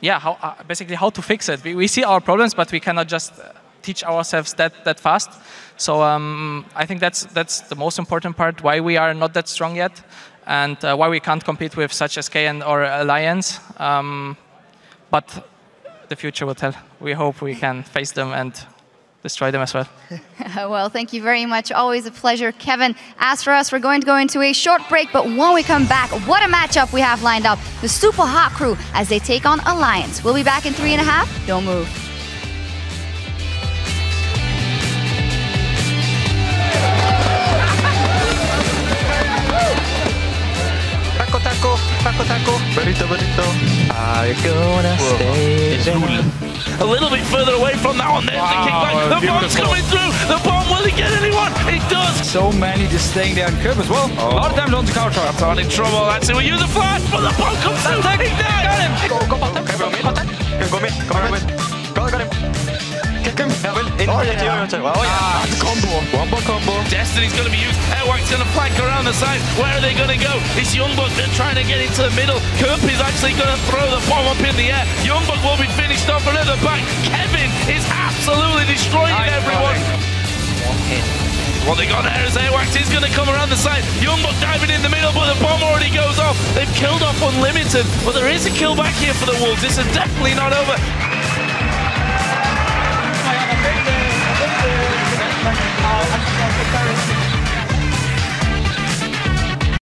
yeah, basically how to fix it. We see our problems, but we cannot just teach ourselves that fast. So I think that's the most important part. Why we are not that strong yet. And why we can't compete with such as SK or Alliance. But the future will tell. We hope we can face them and destroy them as well. Well, thank you very much. Always a pleasure. Kevin, as for us, we're going to go into a short break, but when we come back, what a matchup we have lined up. The Super Hot Crew as they take on Alliance. We'll be back in 3.5. Don't move. Burrito. Are you gonna stay there? A little bit further away from that one. There's the kickback. The bomb's coming through. The bomb, will he get anyone? It does. So many just staying there on Kerp as well. A lot of damage onto cowTard. KottenX in trouble. That's it. We use a flash, but the bomb comes through. He died. Got him. Go bottom. Go mid. Go him. Kick him. Yeah, well, in. Oh, yeah. Combo. Destiny's going to be used. Airwaks going to flank around the side. Where are they going to go? It's YoungBuck. They're trying to get into the middle. Kerp is actually going to throw the bomb up in the air. YoungBuck will be finished off another back. Kevin is absolutely destroying everyone. What they got there is Airwaks is going to come around the side. YoungBuck diving in the middle, but the bomb already goes off. They've killed off Unlimited, but there is a kill back here for the Wolves. This is definitely not over.